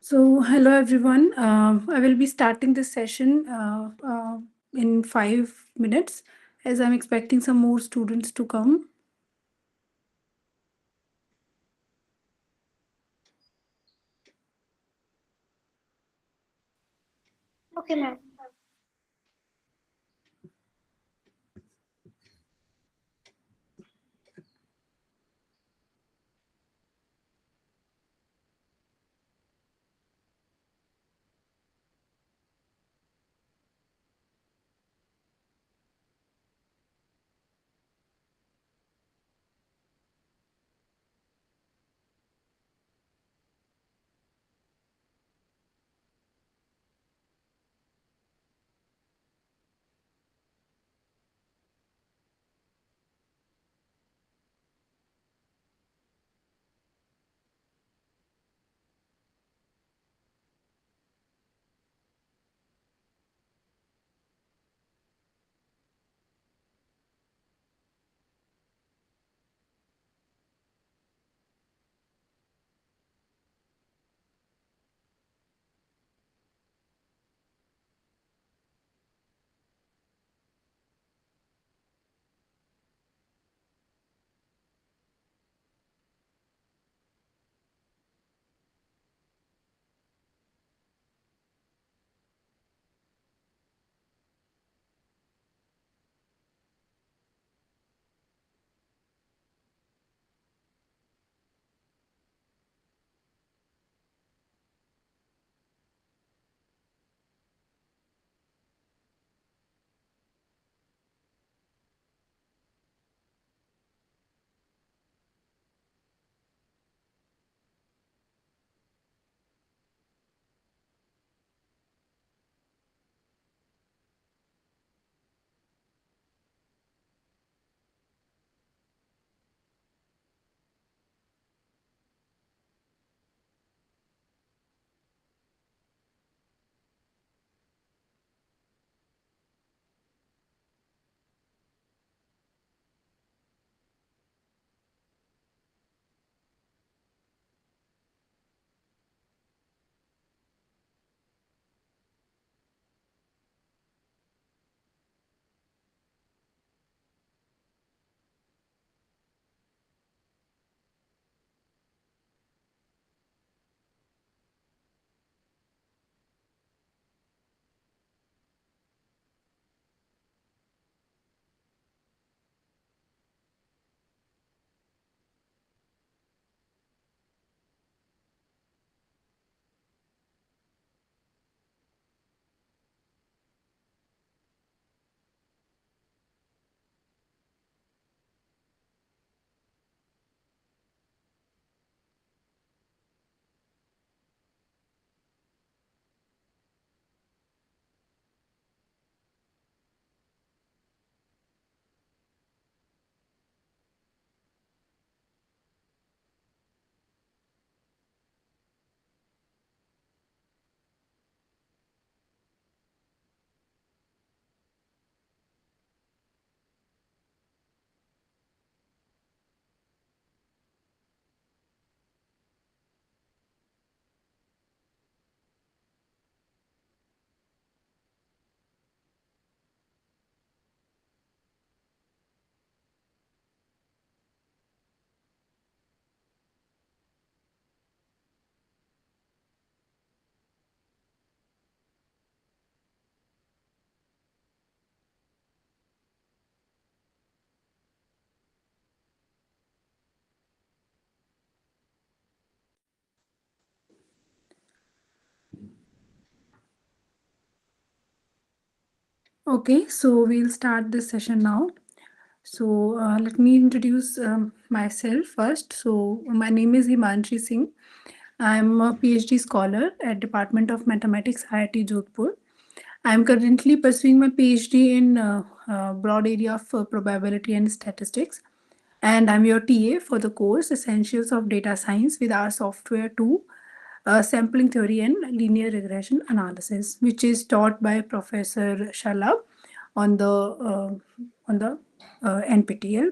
So, hello everyone. I will be starting this session in 5 minutes as I'm expecting some more students to come. Okay, ma'am. Okay, so we'll start this session now. So, let me introduce myself first. So, my name is Himanshi Singh. I'm a PhD scholar at Department of Mathematics, IIT Jodhpur. I'm currently pursuing my PhD in broad area of probability and statistics, and I'm your TA for the course Essentials of Data Science with our software 2, Sampling Theory and Linear Regression Analysis, which is taught by Professor Shalab on the NPTEL.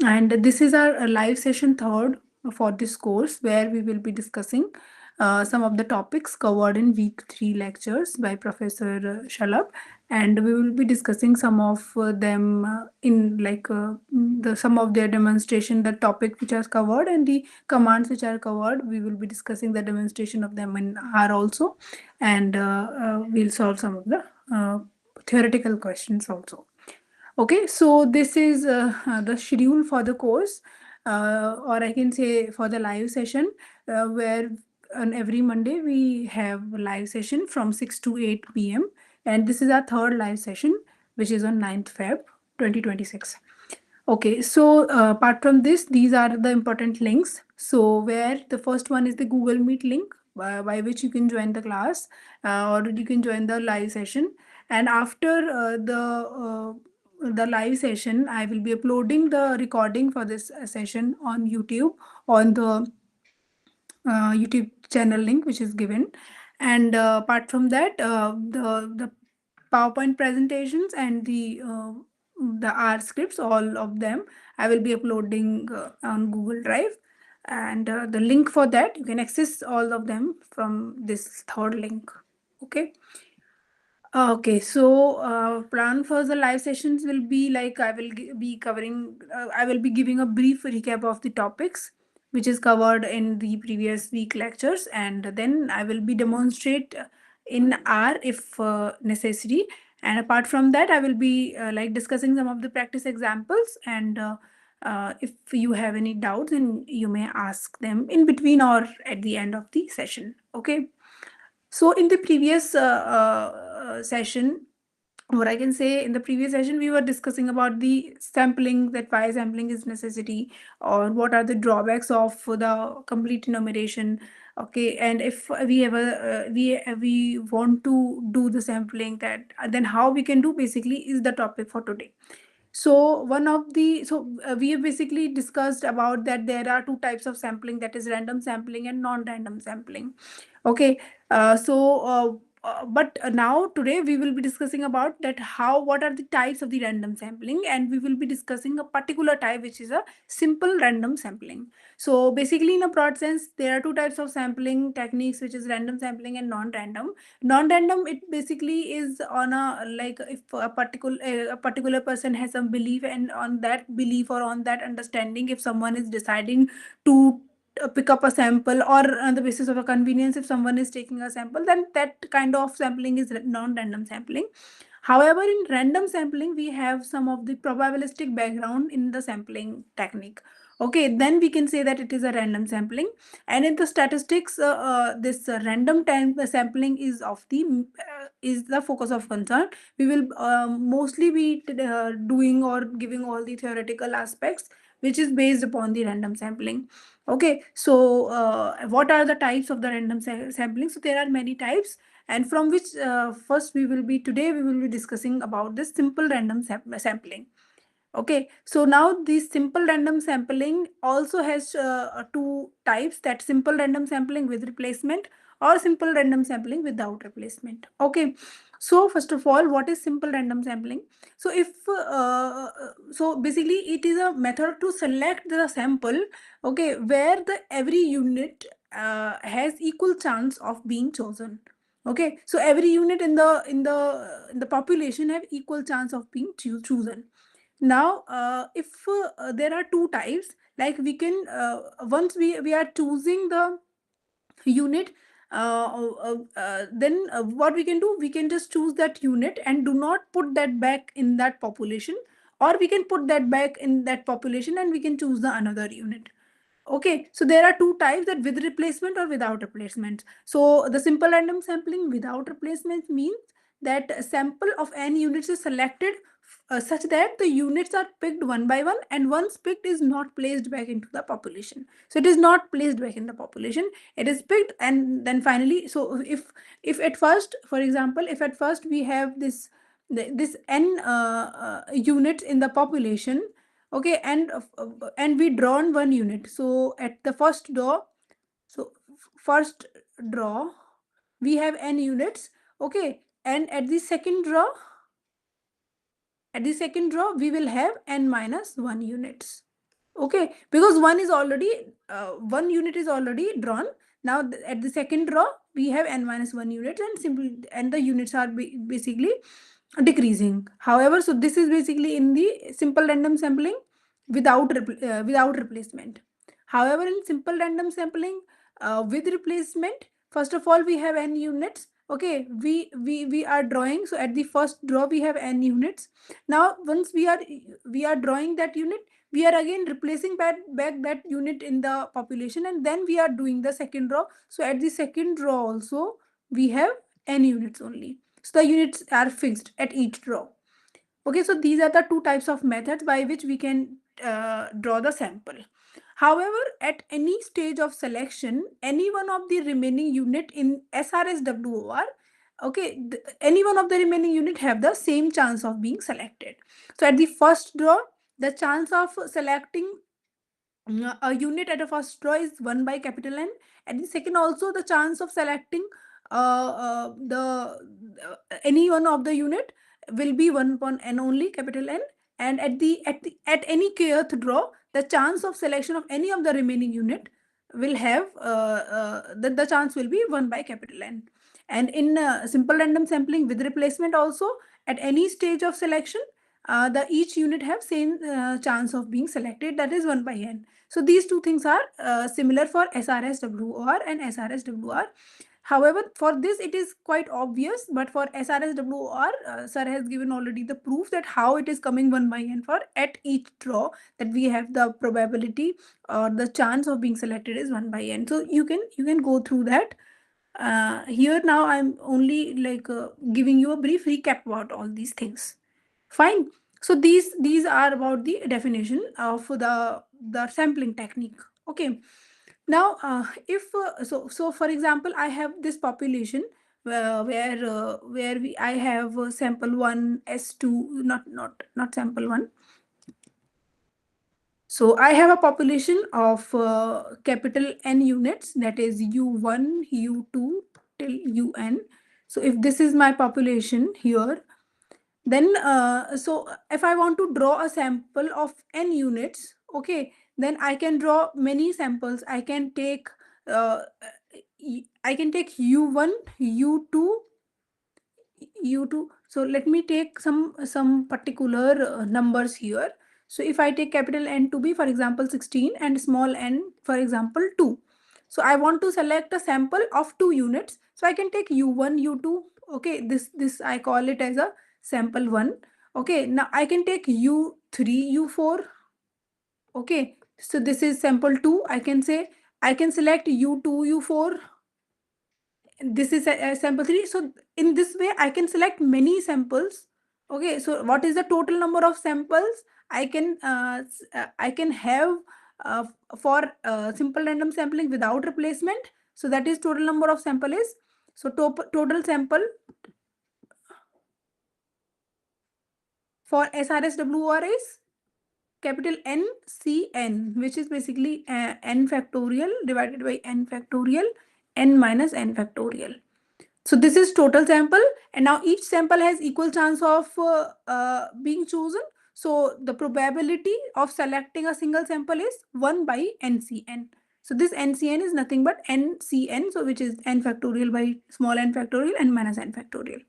And this is our live session third for this course, where we will be discussing some of the topics covered in week 3 lectures by Professor Shalab, and we will be discussing some of them in like the some of their demonstration, the topic which are covered and the commands which are covered. We will be discussing the demonstration of them in R also, and we'll solve some of the theoretical questions also. Okay, so this is the schedule for the course, or I can say for the live session, where on every Monday we have a live session from 6 to 8 p.m. And this is our third live session, which is on 9th Feb 2026. Okay, so apart from this, these are the important links. So where the first one is the Google Meet link by which you can join the class, or you can join the live session. And after the live session, I will be uploading the recording for this session on YouTube on the YouTube channel link which is given. And apart from that, the PowerPoint presentations and the R scripts, all of them, I will be uploading on Google Drive. And the link for that, you can access all of them from this third link. Okay. Okay, so plan for the live sessions will be like I will be covering, I will be giving a brief recap of the topics which is covered in the previous week lectures, and then I will be demonstrate in R if necessary. And apart from that, I will be like discussing some of the practice examples, and if you have any doubts, then you may ask them in between or at the end of the session. Okay. So in the previous session, what I can say, in the previous session, we were discussing about the sampling, that why sampling is necessity, or what are the drawbacks of the complete enumeration. Okay, and if we ever we want to do the sampling, that then how we can do basically is the topic for today. So one of the we have basically discussed about that there are two types of sampling, that is random sampling and non-random sampling. Okay, but now today we will be discussing about that how what are the types of the random sampling, and we will be discussing a particular type which is a simple random sampling. So basically, in a broad sense, there are two types of sampling techniques, which is random sampling and non-random. Non-random, it basically is on a like if a particular person has some belief, and on that belief or on that understanding, if someone is deciding to pick up a sample, or on the basis of a convenience, if someone is taking a sample, then that kind of sampling is non-random sampling. However, in random sampling, we have some of the probabilistic background in the sampling technique. Okay, then we can say that it is a random sampling. And in the statistics, this random time sampling is the focus of concern. We will mostly be doing or giving all the theoretical aspects which is based upon the random sampling. Okay, so what are the types of the random sampling? So there are many types, and from which first we will be today we will be discussing about this simple random sampling. Okay, so now this simple random sampling also has two types, that simple random sampling with replacement or simple random sampling without replacement. Okay, so first of all, what is simple random sampling? So if so basically it is a method to select the sample, okay, where the every unit has equal chance of being chosen. Okay, so every unit in the population have equal chance of being chosen. Now if there are two types, like we can once we are choosing the unit, then what we can do, we can just choose that unit and do not put that back in that population, or we can put that back in that population and we can choose the another unit. Okay, so there are two types, that with replacement or without replacement. So the simple random sampling without replacement means that a sample of n units is selected such that the units are picked one by one, and once picked is not placed back into the population. So it is not placed back in the population, it is picked, and then finally, so if at first, for example, if at first we have this n units in the population. Okay, and we drawn one unit, so at the first draw, so first draw we have n units. Okay, and at the second draw we will have n minus 1 units. Okay, because one is already one unit is already drawn, Now at the second row we have n minus 1 units, and simple, and the units are basically decreasing. However, so this is basically in the simple random sampling without replacement. However, in simple random sampling with replacement, first of all we have n units. Okay, we are drawing, so at the first draw we have n units. Now once we are drawing that unit, we are again replacing back that unit in the population, and then we are doing the second draw. So at the second draw also we have n units only, so the units are fixed at each draw. Okay, so these are the two types of methods by which we can draw the sample. However, at any stage of selection, any one of the remaining unit in SRSWOR, okay, any one of the remaining unit have the same chance of being selected. So at the first draw, the chance of selecting a unit at a first draw is 1 by capital N. At the second also, the chance of selecting the any one of the unit will be 1 upon n only, capital N. And at any kth draw, the chance of selection of any of the remaining unit will have the chance will be 1 by capital N. And in simple random sampling with replacement also, at any stage of selection, the each unit have same chance of being selected, that is 1 by n. So these two things are similar for SRSWOR and SRSWR. However, for this it is quite obvious, but for SRSWOR, sir has given already the proof that how it is coming 1 by n for at each draw, that we have the probability or the chance of being selected is 1 by n. So you can go through that. Here now I'm only like giving you a brief recap about all these things. Fine. So these are about the definition of the sampling technique. Okay. Now, if so for example, I have this population where I have sample one S2, not sample one. So I have a population of capital N units, that is U1, U2 till UN. So if this is my population here, then so if I want to draw a sample of n units, okay, then I can draw many samples. Uh, I can take U1, U2, U2. So let me take some particular numbers here. So if I take capital N to be, for example, 16, and small n, for example, 2. So I want to select a sample of 2 units. So I can take U1, U2. Okay, this I call it as a sample 1. Okay, now I can take U3, U4. Okay, so this is sample 2. I can select U2, U4. This is a sample 3. So in this way I can select many samples. Okay, so what is the total number of samples I can have uh, for simple random sampling without replacement? So that is total number of sample is, so total sample for SRSWR is capital NCN, which is basically n factorial divided by n factorial, n minus n factorial. So this is total sample, and now each sample has equal chance of being chosen. So the probability of selecting a single sample is 1 by NCN. So this NCN is nothing but NCN, so which is n factorial by small n factorial and minus n factorial.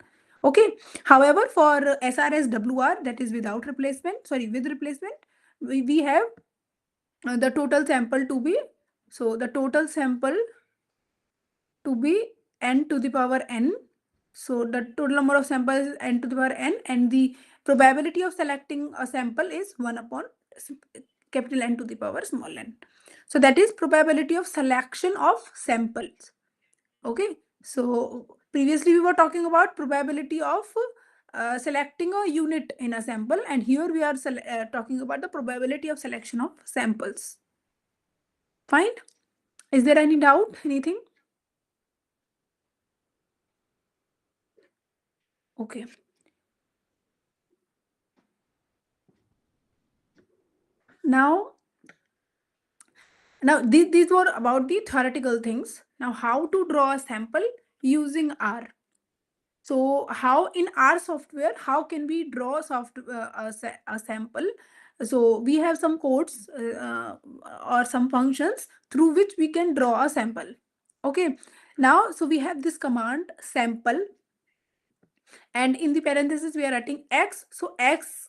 Okay. However, for SRSWR, that is without replacement, sorry, with replacement, we have the total sample to be, so the total sample to be n to the power n. So the total number of samples is n to the power n, and the probability of selecting a sample is 1 upon capital N to the power small n. So that is probability of selection of samples. Okay. So previously we were talking about probability of selecting a unit in a sample, and here we are talking about the probability of selection of samples. Fine. Is there any doubt? Anything? Okay. Now these were about the theoretical things. Now how to draw a sample using R. So how in R software, how can we draw a sample? So we have some codes or some functions through which we can draw a sample. Okay, now so we have this command sample, and in the parenthesis we are writing x. So x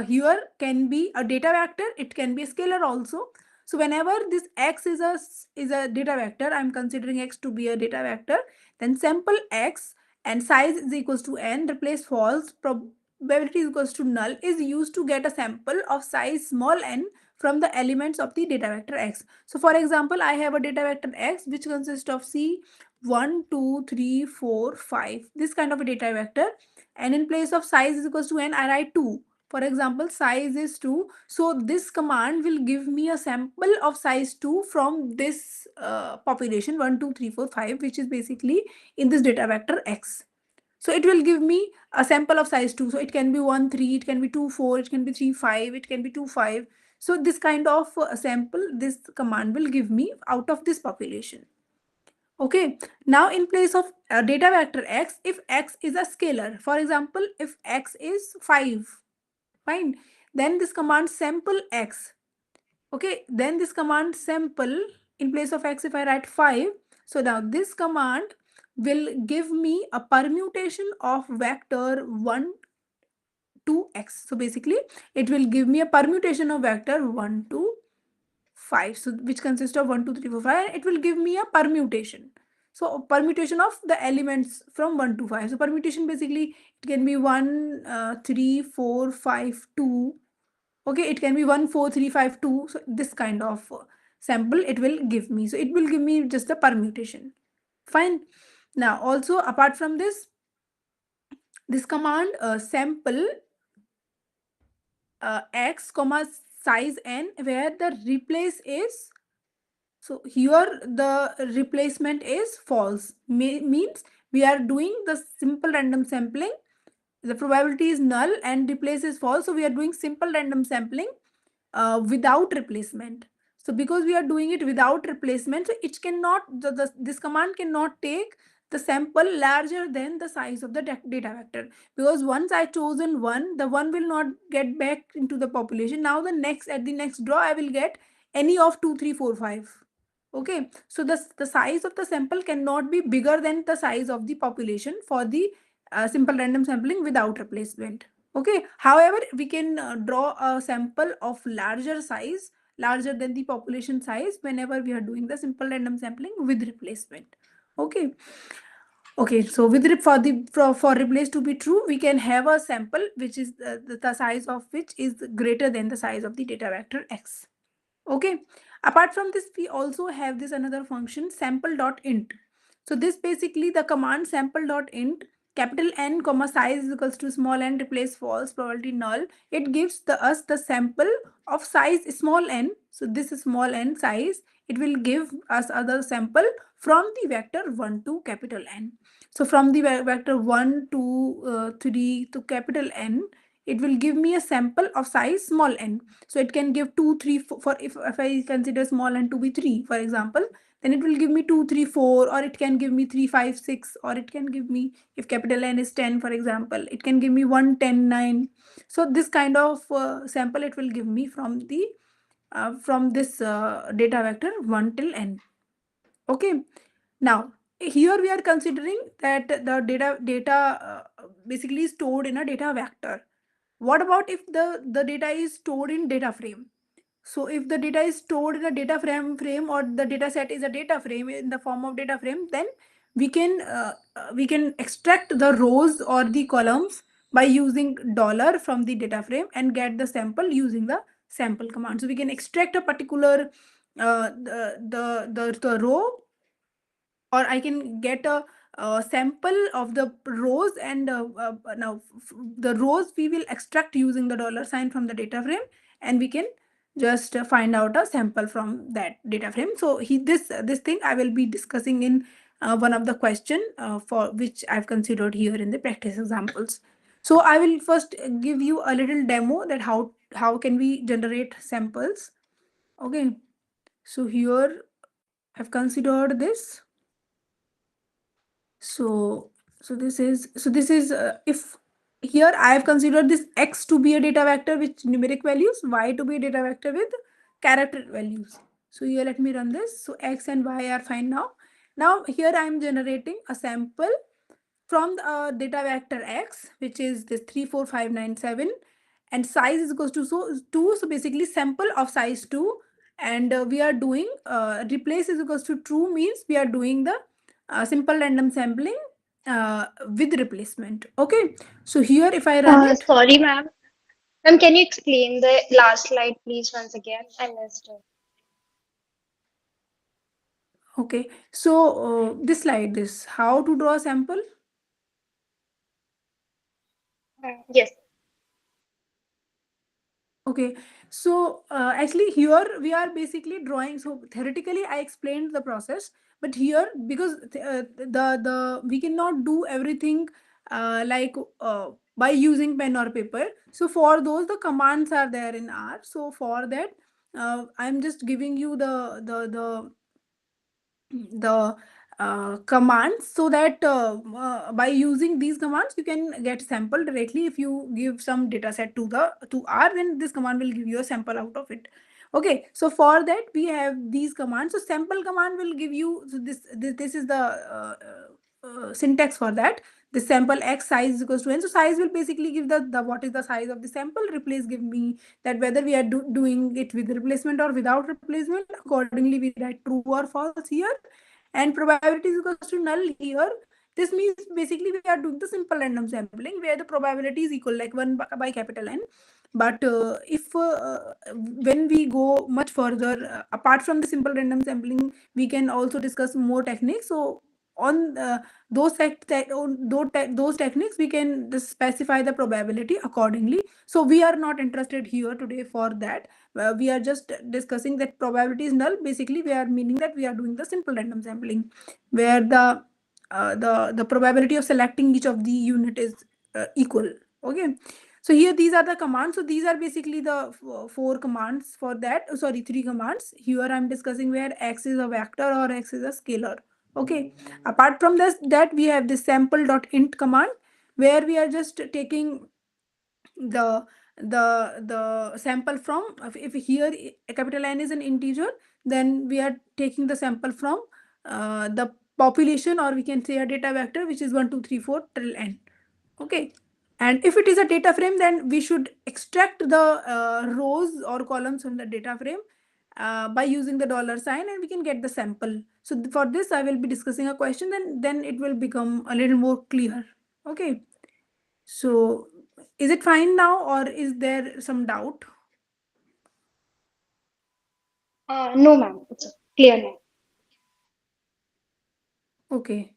here can be a data vector, it can be a scalar also. So whenever this x is a data vector, I'm considering x to be a data vector, then sample x and size is equals to n, replace false, probability is equals to null, is used to get a sample of size small n from the elements of the data vector x. So for example, I have a data vector x which consists of c 1 2 3 4 5, this kind of a data vector, and in place of size is equals to n, I write 2. For example, size is 2, so this command will give me a sample of size 2 from this population 1 2 3 4 5, which is basically in this data vector x. So it will give me a sample of size 2. So it can be 1 3, it can be 2 4, it can be 3 5, it can be 2 5. So this kind of sample this command will give me out of this population. Okay, now in place of data vector x, if x is a scalar, for example, if x is 5, fine, then this command sample x. Okay, then this command sample, in place of x if I write 5, so now this command will give me a permutation of vector 1 to x. So basically it will give me a permutation of vector 1 to 5, so which consists of 1 2 3 4 5, and it will give me a permutation. So permutation of the elements from 1 to 5. So permutation basically it can be 1 3 4 5 2. Okay, it can be 1 4 3 5 2. So this kind of sample it will give me. So it will give me just the permutation. Fine. Now also apart from this command sample x comma size n, where the replace is, so here the replacement is false, means we are doing the simple random sampling, the probability is null and replace is false, so we are doing simple random sampling without replacement. So because we are doing it without replacement, so it cannot, this command cannot take the sample larger than the size of the data vector, because once I chosen one, the one will not get back into the population. Now the next, at the next draw I will get any of 2 3 4 5. Okay, so the size of the sample cannot be bigger than the size of the population for the simple random sampling without replacement. Okay, however, we can draw a sample of larger size, larger than the population size, whenever we are doing the simple random sampling with replacement. Okay. Okay, so with for replace to be true, we can have a sample which is the size of which is greater than the size of the data vector x. Okay, apart from this, we also have this another function sample.int. So this basically the command sample.int, capital N comma size is equals to small n, replace false, probability null. It gives us the sample of size small n. So this is small n size, it will give us other sample from the vector 1 to capital N. So from the vector 1 to 3 to capital N, it will give me a sample of size small n. So it can give 2 3 4, for if I consider small n to be 3, for example, then it will give me 2 3 4, or it can give me 3 5 6, or it can give me, if capital N is 10, for example, it can give me 1 10 9. So this kind of sample it will give me from this data vector 1 till n. Okay, now here we are considering that the data basically is stored in a data vector. What about if the data is stored in data frame? So if the data is stored in a data frame, or the data set is a data frame in the form of data frame, then we can extract the rows or the columns by using dollar from the data frame and get the sample using the sample command. So we can extract a particular the row, or I can get a sample of the rows, and now the rows we will extract using the dollar sign from the data frame, and we can just find out a sample from that data frame. So this thing I will be discussing in one of the question for which I've considered here in the practice examples. So I will first give you a little demo that how can we generate samples. Okay, so here I've considered this. So this is if here I have considered this x to be a data vector with numeric values, y to be a data vector with character values. So here let me run this. So x and y are fine now. Now here I am generating a sample from the data vector x, which is this 34597, and size is equals to 2. So basically sample of size 2, and we are doing replace is equals to true, means we are doing the simple random sampling with replacement. Okay, so here if I run it. Sorry, ma'am. Ma'am, can you explain the last slide, please, once again? I missed it. Okay, so this slide, this how to draw a sample. Yes. Okay, so actually here we are basically drawing. So theoretically, I explained the process, but here because the we cannot do everything like by using pen or paper. So for those, the commands are there in R. So for that, I'm just giving you the commands, so that by using these commands you can get sample directly. If you give some data set to R, then this command will give you a sample out of it. Okay, so for that we have these commands. So sample command will give you, so this is the syntax for that. The sample x size is equals to n. So size will basically give the what is the size of the sample. Replace give me that whether we are doing it with replacement or without replacement. Accordingly we write true or false here, and probability is equals to null here. This means basically we are doing the simple random sampling where the probability is equal, like 1 by capital N. But if when we go much further, apart from the simple random sampling, we can also discuss more techniques. So on those techniques we can just specify the probability accordingly. So we are not interested here today for that. We are just discussing that probability is null. Basically we are meaning that we are doing the simple random sampling where the probability of selecting each of the unit is equal. Okay, so here these are the commands. So these are basically the four commands for that. Sorry, three commands. Here I'm discussing where x is a vector or x is a scalar. Okay, apart from this, that we have this sample.int command where we are just taking the the sample from, if here a capital N is an integer, then we are taking the sample from the population, or we can say a data vector, which is 1 2 3 4 till n. Okay, and if it is a data frame, then we should extract the rows or columns from the data frame by using the dollar sign, and we can get the sample. So for this I will be discussing a question, then it will become a little more clear. Okay, so is it fine now, or is there some doubt? No, ma'am. It's clear now. Okay.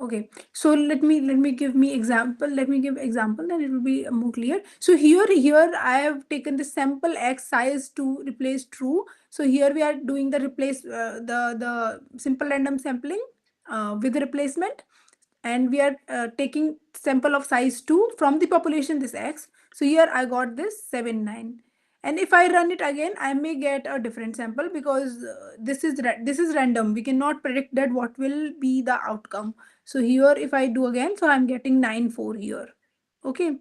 Okay, so let me give me example. Let me give example, then it will be more clear. So here I have taken the sample x size to replace true. So here we are doing the replace the simple random sampling with replacement, and we are taking sample of size 2 from the population this x. So here I got this 79, and if I run it again I may get a different sample, because this is random. We cannot predict that what will be the outcome. So here if I do again, so I'm getting 9 4 here. Okay,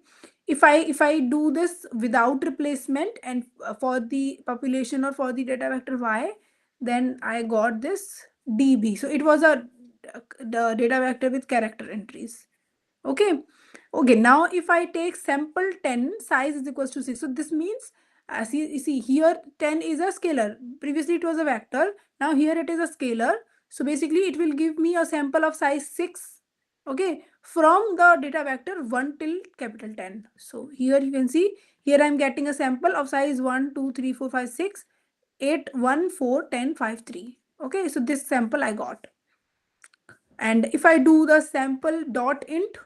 if I do this without replacement, and for the population or for the data vector y, then I got this db. So it was a the data vector with character entries. Okay, okay, now if I take sample 10, size is equals to 6. So this means see here 10 is a scalar. Previously it was a vector, now here it is a scalar. So basically it will give me a sample of size 6. Okay, from the data vector 1 till capital 10. So here you can see, here I'm getting a sample of size 1 2 3 4 5 6 8 1 4 10 5 3. Okay, so this sample I got. And if I do the sample dot int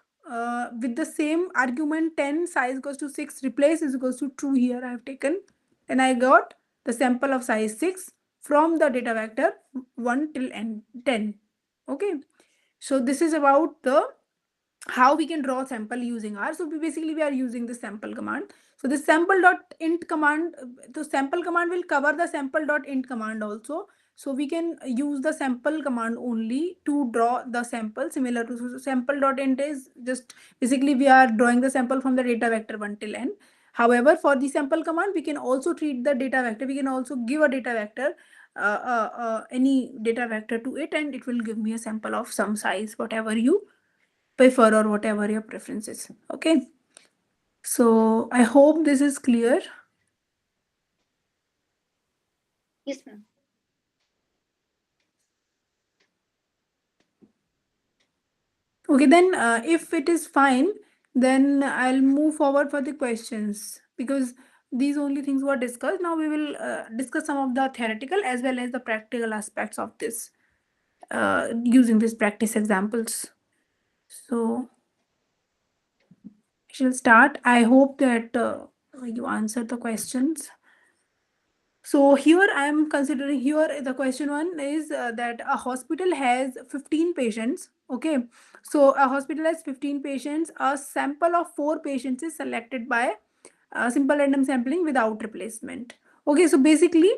with the same argument 10, size goes to 6, replace is equals to true, here I have taken, then I got the sample of size 6 from the data vector 1 till n 10. Okay, so this is about the how we can draw sample using R. So basically we are using the sample command. So the sample dot int command, the sample command will cover the sample dot int command also. So we can use the sample command only to draw the sample, similar to so sample dot int is just basically we are drawing the sample from the data vector 1 till n. However, for the sample command, we can also treat the data vector. We can also give a data vector any data vector to it, and it will give me a sample of some size, whatever you prefer or whatever your preference is. Okay, so I hope this is clear. Yes, ma'am. Okay, then if it is fine, then I'll move forward for the questions, because these only things were discussed. Now we will discuss some of the theoretical as well as the practical aspects of this, using these practice examples. So I shall start. I hope that you answered the questions. So here I am considering, here the question one is that a hospital has 15 patients. Okay, so a hospital has 15 patients. A sample of 4 patients is selected by simple random sampling without replacement. Okay, so basically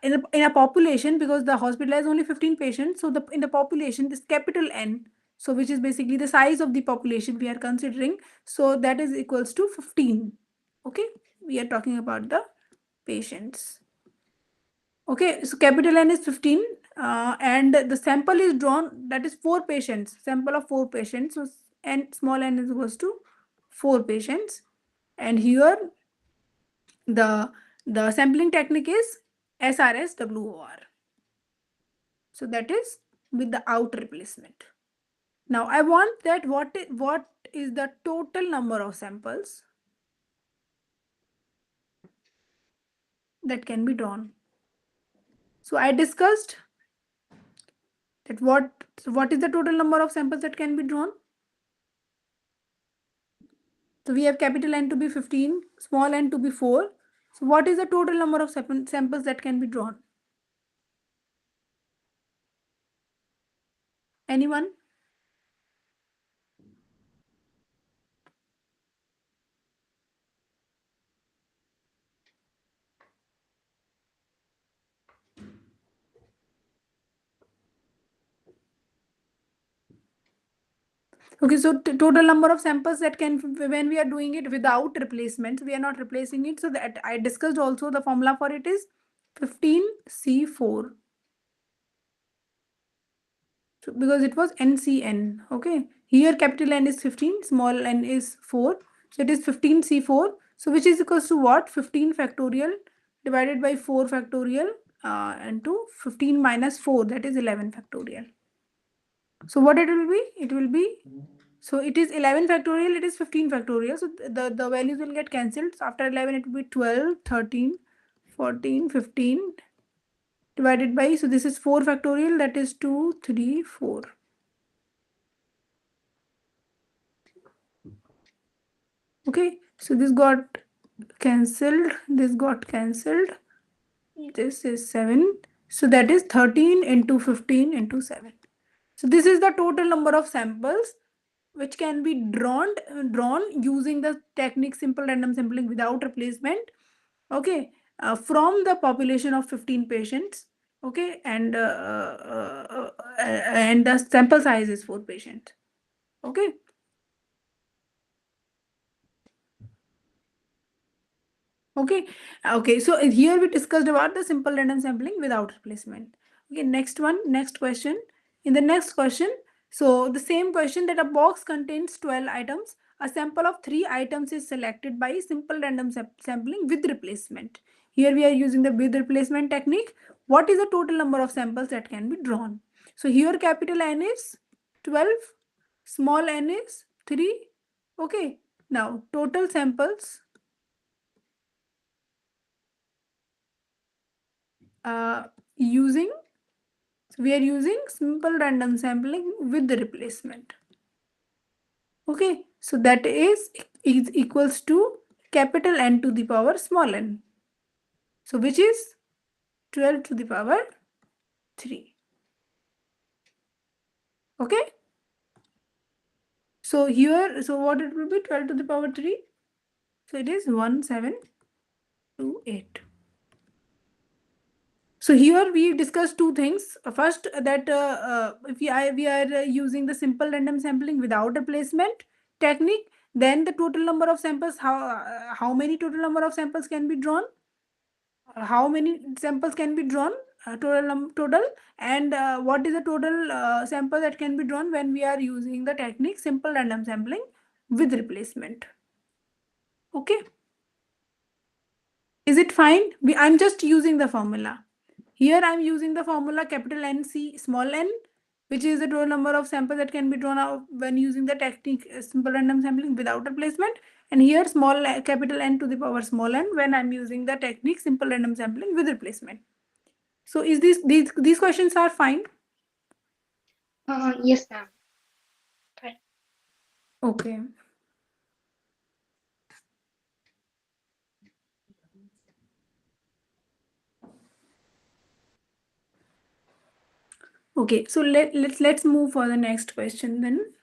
in a population, because the hospital has only 15 patients, so in the population, this capital N, so which is basically the size of the population we are considering, so that is equals to 15. Okay, we are talking about the patients. Okay, so capital N is 15, and the sample is drawn, that is 4 patients, sample of 4 patients. So n, small n is equals to 4 patients. And here the sampling technique is SRSWOR. So that is without replacement. Now I want that what is the total number of samples that can be drawn. So I discussed that what is the total number of samples that can be drawn. So we have capital N to be 15, small n to be 4. So what is the total number of samples that can be drawn? Anyone? Okay, so total number of samples that can, when we are doing it without replacements, we are not replacing it. So that I discussed also, the formula for it is 15C4. So because it was NCN. Okay, here capital N is 15, small n is 4. So it is 15C4. So which is equals to what? 15 factorial divided by 4 factorial into 15 minus 4, that is 11 factorial. So what it will be? It will be, so it is 11 factorial, it is 15 factorial. So the values will get cancelled. So after 11 it will be 12, 13, 14, 15 divided by, so this is 4 factorial, that is 2, 3, 4. Okay, so this got cancelled, this got cancelled, this is 7. So that is 13 into 15 into 7. So this is the total number of samples which can be drawn using the technique simple random sampling without replacement. Okay, from the population of 15 patients. Okay, and the sample size is 4 patients. Okay. Okay. Okay. So here we discussed about the simple random sampling without replacement. Okay. Next one. Next question. In the next question, so the same question, that a box contains 12 items. A sample of 3 items is selected by simple random sampling with replacement. Here we are using the with replacement technique. What is the total number of samples that can be drawn? So here capital N is 12, small n is 3. Okay. Now total samples using, so we are using simple random sampling with the replacement. Okay, so that is equals to capital N to the power small n, so which is 12 to the power 3. Okay, so here, so what it will be, 12 to the power 3, so it is 1728. So here we discussed two things. First, that if we are using the simple random sampling without replacement technique, then the total number of samples, how many total number of samples can be drawn? How many samples can be drawn total, and what is the total sample that can be drawn when we are using the technique simple random sampling with replacement. Okay, is it fine? I'm just using the formula. Here I'm using the formula capital N C small n, which is the total number of samples that can be drawn out when using the technique simple random sampling without replacement. And here capital N to the power small n when I'm using the technique simple random sampling with replacement. So is these questions are fine? Yes, ma'am. Fine. Okay. Okay, so let's move for the next question then.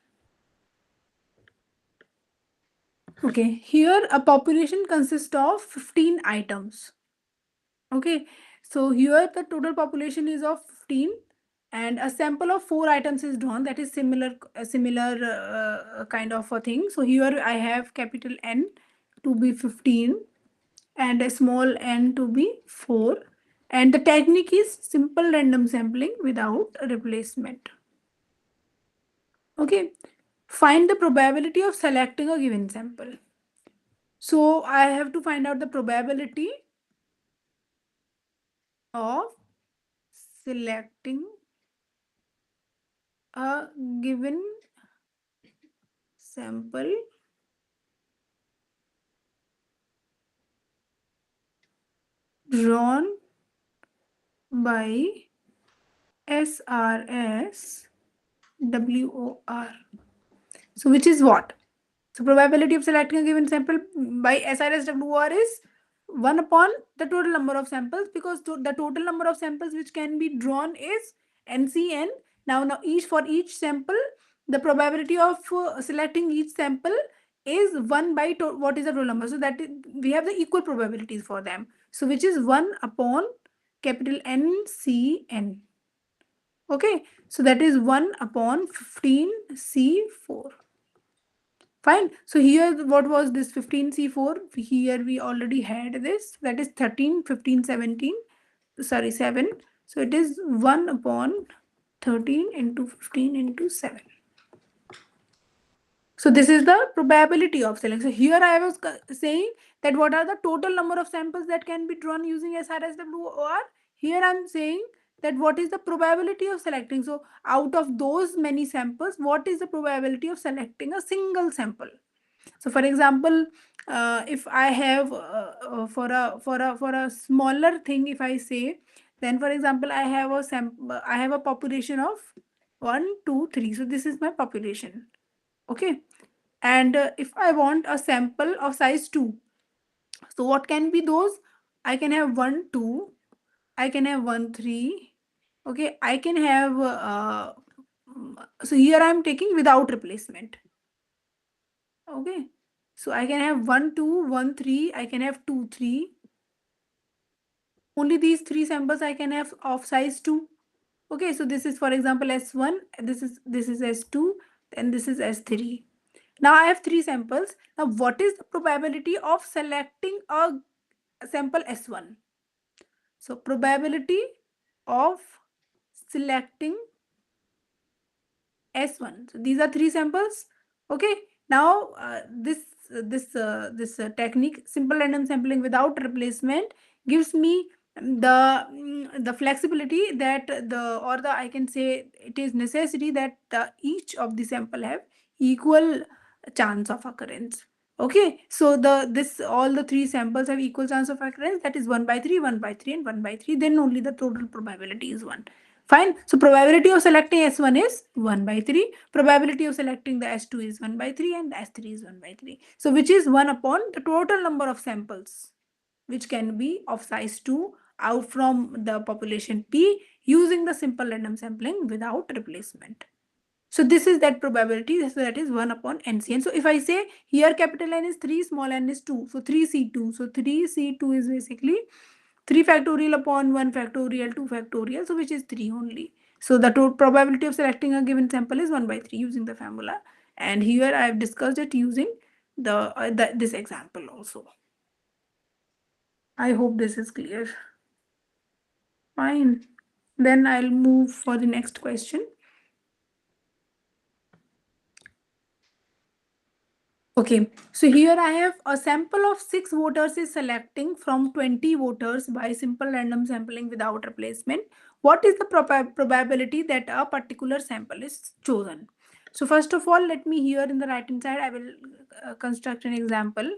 Okay, here a population consists of 15 items. Okay, so here the total population is of 15 and a sample of 4 items is drawn, that is similar kind of a thing. So here I have capital N to be 15 and a small n to be 4, and the technique is simple random sampling without replacement. Okay, find the probability of selecting a given sample. So I have to find out the probability of selecting a given sample drawn by SRS WOR. So which is what? So probability of selecting a given sample by SRSWR is 1 upon the total number of samples, because the total number of samples which can be drawn is NCN. Now each for each sample, the probability of selecting each sample is 1 by what is the total number. So that we have the equal probabilities for them. So which is 1 upon capital NCN. Okay, so that is 1 upon 15C4. Fine. So here what was this 15C4? Here we already had this, that is 13, 15, 17. Sorry, 7. So it is 1 upon 13 into 15 into 7. So this is the probability of selection. So here I was saying that what are the total number of samples that can be drawn using SRSWOR. Here I'm saying that what is the probability of selecting. So out of those many samples, what is the probability of selecting a single sample? So for example, if I have for a smaller thing, if I say, then for example I have a population of 1 2 3. So this is my population. Okay, and if I want a sample of size 2, so what can be those? I can have 1 2, I can have 1 3. Okay, I can have so here I am taking without replacement. Okay, so I can have 1 2 1 3, I can have 2 3. Only these three samples I can have of size 2. Okay, so this is for example S1, this is S2, and this is S3. Now I have three samples. Now what is the probability of selecting a sample S1? So probability of selecting S1. So these are three samples. Okay. Now this technique, simple random sampling without replacement, gives me the flexibility that the I can say it is necessary that each of the sample have equal chance of occurrence. Okay, so this all the three samples have equal chance of occurrence, that is 1 by 3, 1 by 3 and 1 by 3, then only the total probability is 1. Fine. So probability of selecting S1 is 1 by 3. Probability of selecting the S2 is 1 by 3 and the S3 is 1 by 3. So which is 1 upon the total number of samples which can be of size 2 out from the population P using the simple random sampling without replacement. So this is that probability, so that is 1 upon NCN. So if I say here capital N is 3, small n is 2. So 3C2. So 3C2 is basically 3 factorial upon 1 factorial 2 factorial, so which is 3 only. So the total probability of selecting a given sample is 1 by 3 using the formula. And here I have discussed it using this example also. I hope this is clear. Fine. Then I'll move for the next question. Okay, so here I have a sample of 6 voters is selecting from 20 voters by simple random sampling without replacement. What is the probability that a particular sample is chosen? So first of all, let me here in the right hand side, I will construct an example.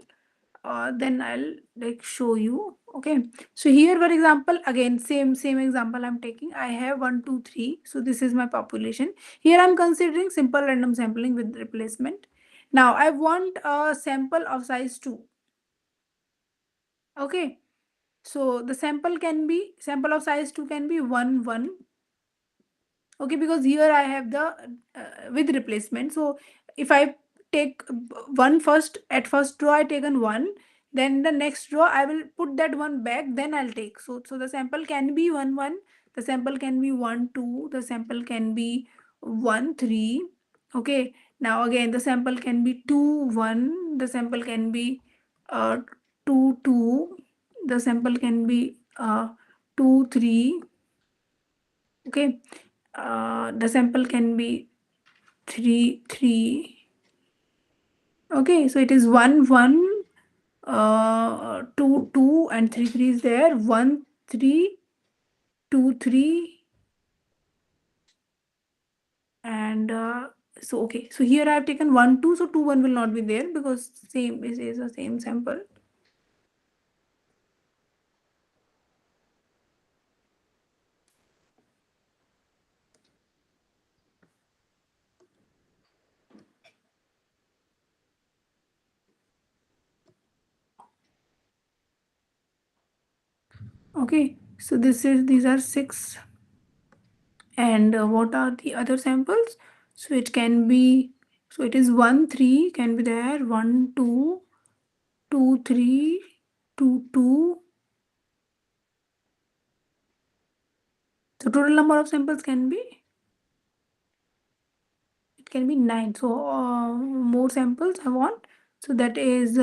Then I'll like show you. Okay, so here for example, again same example I'm taking. I have 1 2 3. So this is my population. Here I'm considering simple random sampling with replacement. Now I want a sample of size 2. Okay, so the sample of size 2 can be 1 1. Okay, because here I have the with replacement. So if I take one first, at first row I taken 1, then the next row I will put that one back, then I'll take. So the sample can be 1 1, the sample can be 1 2, the sample can be 1 3. Okay, now again the sample can be 2 1, the sample can be 2 2, the sample can be 2 3. Okay, the sample can be 3 3. Okay, so it is 1 1, 2 2, and 3 3 is there. 1 3 2 3, and so okay, so here I have taken 1 2, so 2 1 will not be there because same is the same sample. Okay, so these are 6. And what are the other samples? So it can be, so it is 1 3 can be there, 1 2 2 3 2 2. So total number of samples can be, it can be 9. So more samples I want. So that is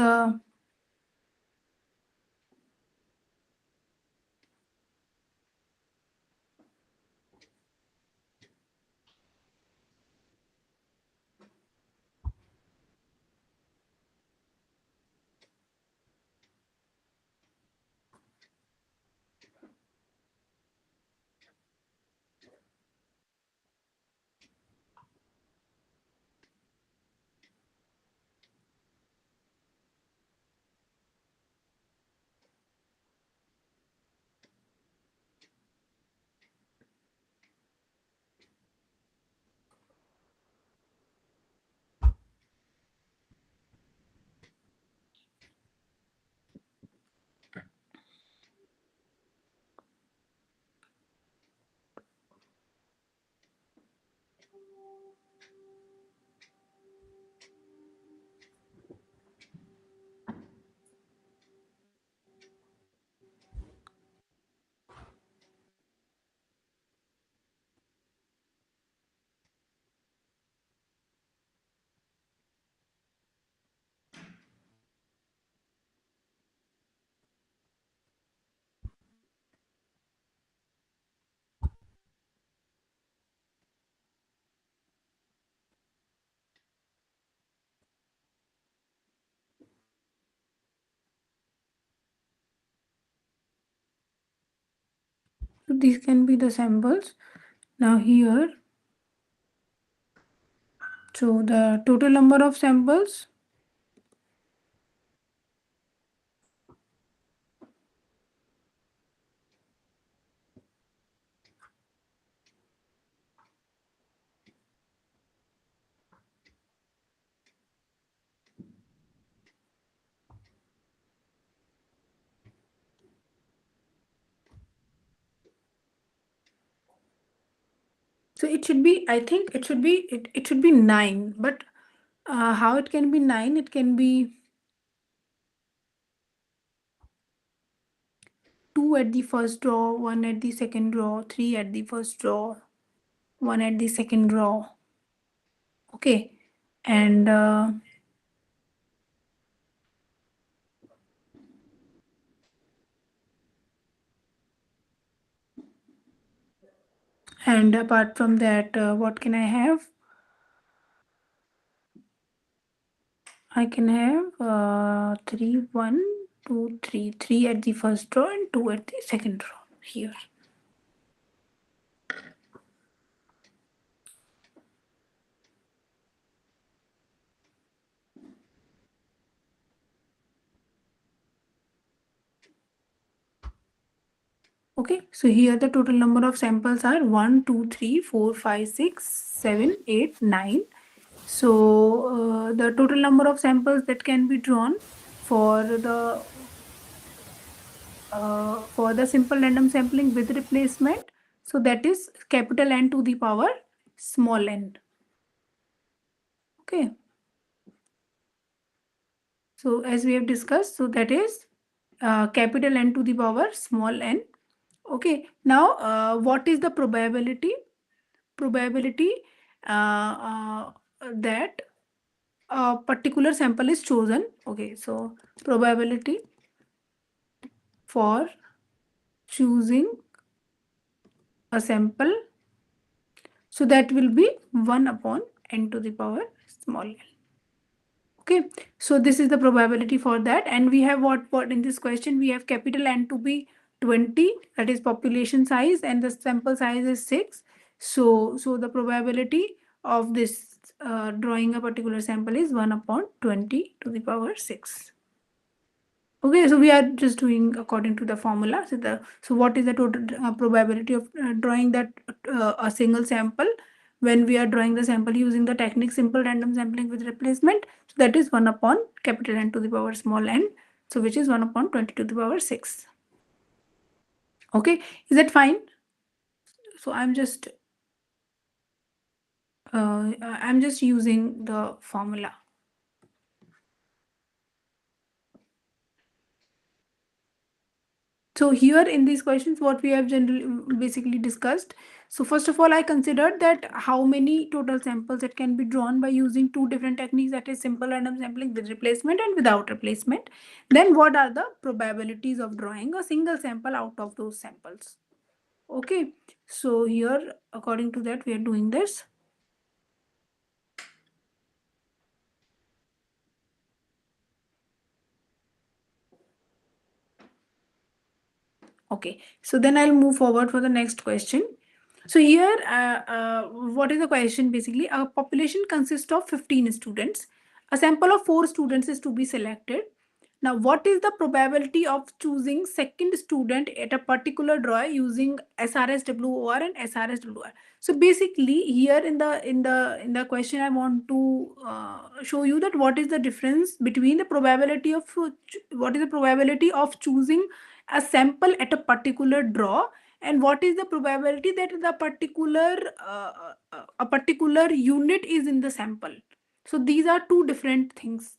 so these can be the samples. Now here, so the total number of samples, so it should be, I think it should be 9. But how it can be 9? It can be 2 at the first row, 1 at the second row, 3 at the first row, 1 at the second row. Okay, and And apart from that, what can I have? I can have 3, 1, 2, 3. 3 at the first row and 2 at the second row here. Okay, so here the total number of samples are 1, 2, 3, 4, 5, 6, 7, 8, 9. So the total number of samples that can be drawn for the simple random sampling with replacement, so that is capital N to the power small n. Okay, so as we have discussed, so that is capital N to the power small n. Okay, now what is the probability? Probability that a particular sample is chosen. Okay, so probability for choosing a sample, so that will be 1 upon n to the power small n. Okay, so this is the probability for that, and we have what in this question we have capital N to be 20, that is population size, and the sample size is 6. So the probability of this drawing a particular sample is 1 upon 20 to the power 6. Okay, so we are just doing according to the formula. So what is the total probability of drawing that a single sample when we are drawing the sample using the technique simple random sampling with replacement? So that is 1 upon capital N to the power small n. So which is 1 upon 20 to the power 6. Okay, is that fine? So I'm just using the formula. So here in these questions, what we have generally basically discussed. So first of all, I considered that how many total samples that can be drawn by using two different techniques, that is simple random sampling with replacement and without replacement. Then what are the probabilities of drawing a single sample out of those samples? Okay, so here according to that we are doing this. Okay, so then I'll move forward for the next question. So here, what is the question basically? A population consists of 15 students. A sample of 4 students is to be selected. Now, what is the probability of choosing second student at a particular draw using SRSWOR and SRSWR? So basically, here in the question, I want to show you that what is the difference between the probability of what is the probability of choosing a sample at a particular draw, and what is the probability that the particular a particular unit is in the sample. So these are two different things.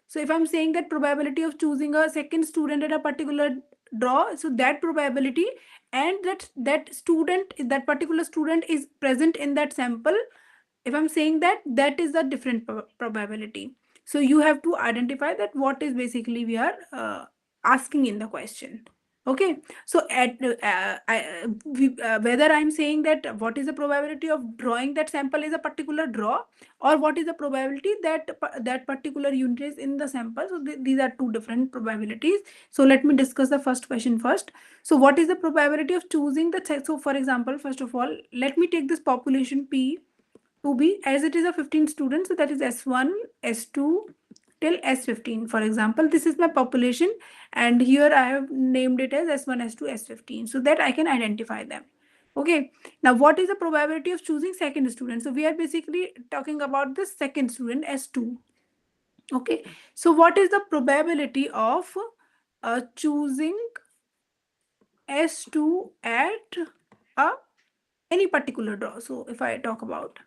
So if I'm saying that probability of choosing a second student at a particular draw, so that probability and that particular student is present in that sample, if I'm saying that, that is a different probability. So you have to identify that what is basically we are asking in the question. Okay, so whether I'm saying that what is the probability of drawing that sample is a particular draw, or what is the probability that that particular unit is in the sample. So these are two different probabilities. So let me discuss the first question first. So what is the probability of choosing the so for example, first of all, let me take this population P to be, as it is a 15 students, so that is S1 S2 till S15. For example, this is my population, and here I have named it as S1 S2 S15, so that I can identify them. Okay, now what is the probability of choosing second student? So we are basically talking about the second student S2. Okay, so what is the probability of choosing S2 at a any particular draw? So if I talk about,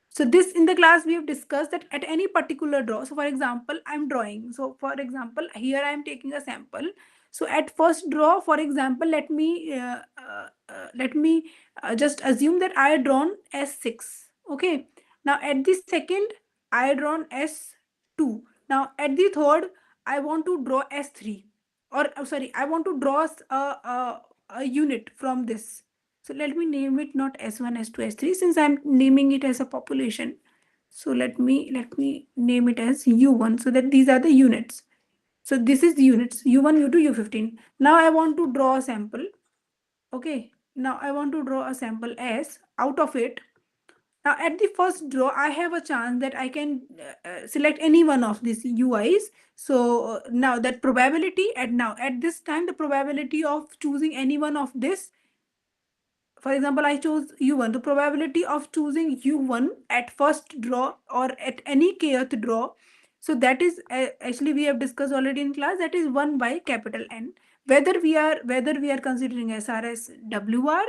so this in the class we have discussed that at any particular draw. So for example, I'm drawing. So for example, here I am taking a sample. So at first draw, for example, let me just assume that I had drawn S6. Okay. Now at the second, I had drawn S2. Now at the third, I want to draw S3, or sorry, I want to draw a unit from this. So let me name it not S1, S2, S3, since I'm naming it as a population. So let me name it as U1, so that these are the units. So this is the units U1, U2, U15. Now I want to draw a sample. Okay. Now I want to draw a sample S out of it. Now at the first draw, I have a chance that I can select any one of these UIs. So now that probability at this time, the probability of choosing any one of this, for example, I chose U1. The probability of choosing U1 at first draw or at any kth draw, so that is actually we have discussed already in class, that is 1 by capital N. Whether we are considering SRS WR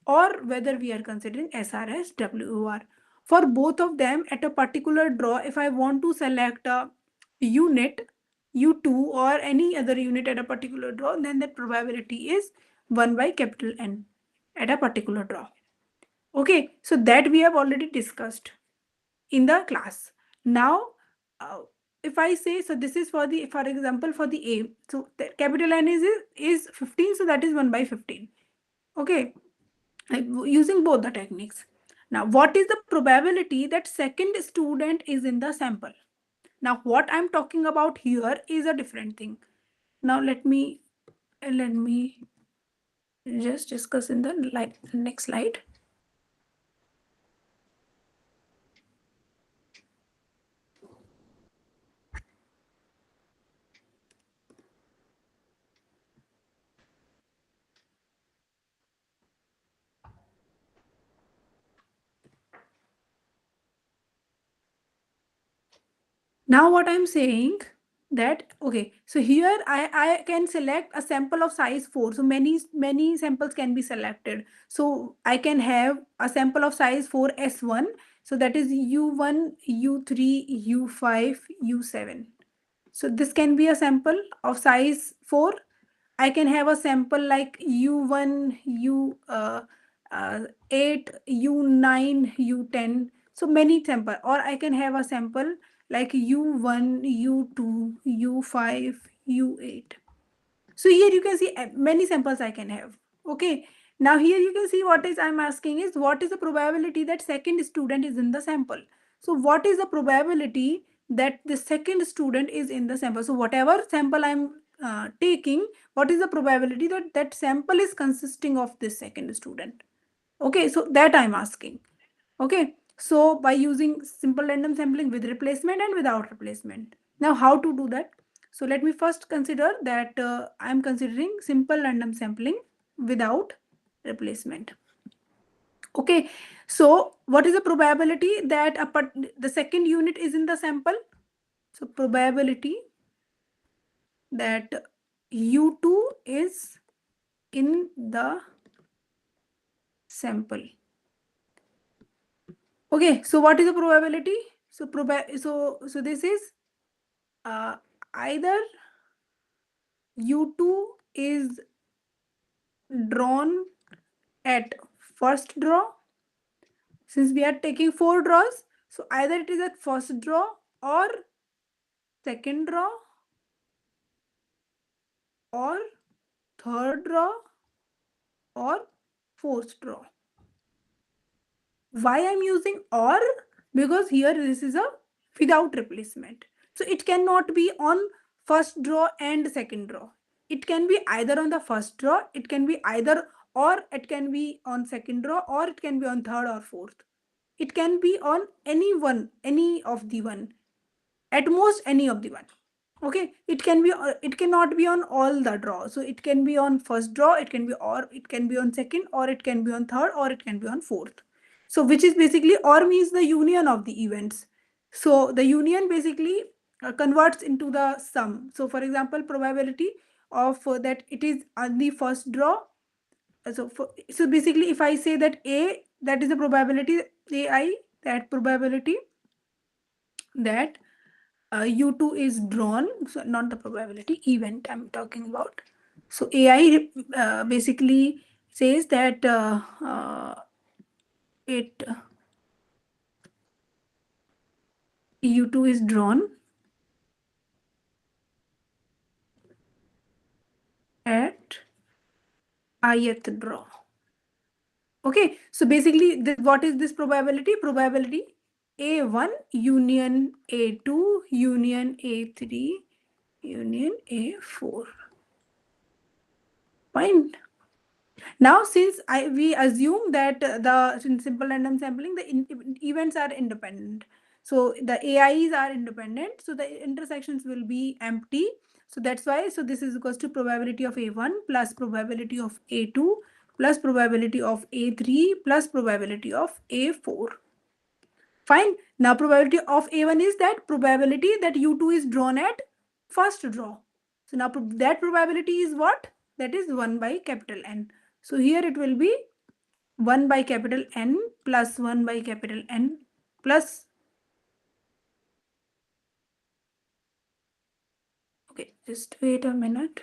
or whether we are considering SRS WR. For both of them at a particular draw, if I want to select a unit U2 or any other unit at a particular draw, then that probability is 1 by capital N at a particular draw. Okay, so that we have already discussed in the class. Now, uh, if I say, so this is for the, for example, for the A, so the capital N is 15, so that is 1 by 15. Okay, using both the techniques. Now, what is the probability that second student is in the sample? Now, what I'm talking about here is a different thing. Now, let me just discuss in the next slide. Now what I'm saying, that okay, so here I can select a sample of size 4. So many samples can be selected. So I can have a sample of size 4 S1. So that is U1, U3, U5, U7. So this can be a sample of size 4. I can have a sample like U1, U8, U9, U10. So many sample. Or I can have a sample like U1, U2, U5, U8. So here you can see many samples I can have. Okay. Now here you can see what is I'm asking is what is the probability that second student is in the sample. So what is the probability that the second student is in the sample? So whatever sample I'm taking, what is the probability that that sample is consisting of this second student? Okay, so that I'm asking. Okay, so by using simple random sampling with replacement and without replacement. Now how to do that? So let me first consider that I am considering simple random sampling without replacement. Okay, so what is the probability that the second unit is in the sample? So probability that U2 is in the sample. Okay, so what is the probability? So this is uh, either U2 is drawn at first draw, since we are taking 4 draws, so either it is at first draw or second draw or third draw or fourth draw. Why I'm using or? Because here this is a without replacement. So it cannot be on first draw and second draw. It can be either on the first draw, it can be either, or it can be on second draw, or it can be on third or fourth. It can be on any one, any of the one, at most any of the one. Okay, it can be it cannot be on all the draw. So it can be on first draw, it can be, or it can be on second, or it can be on third, or it can be on fourth. So which is basically, or means the union of the events. So the union basically converts into the sum. So for example, probability of that it is on the first draw. So basically if I say that A, that is the probability AI, that probability that U2 is drawn, so not the probability, event I'm talking about. So AI basically says that it U2 is drawn at ith draw. Okay, so basically, what is this probability? Probability A1 union A2 union A3 union A4. Fine. Now, since we assume that in simple random sampling, the events are independent. So the AIs are independent. So the intersections will be empty. So that's why. So this is equals to probability of A1 plus probability of A2 plus probability of A3 plus probability of A4. Fine. Now probability of A1 is that probability that U2 is drawn at first draw. So now that probability is what? That is 1 by capital N. So here it will be 1 by capital N plus 1 by capital N plus, okay, just wait a minute.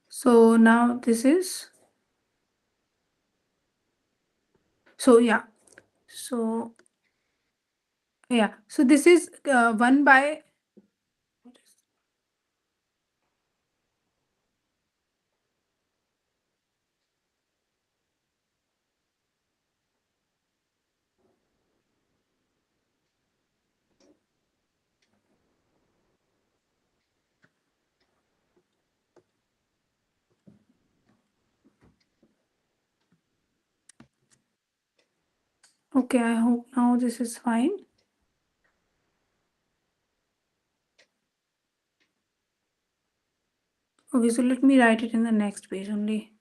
So now this is, so yeah, so yeah, so this is 1 by, okay, I hope now this is fine. Okay, so let me write it in the next page only.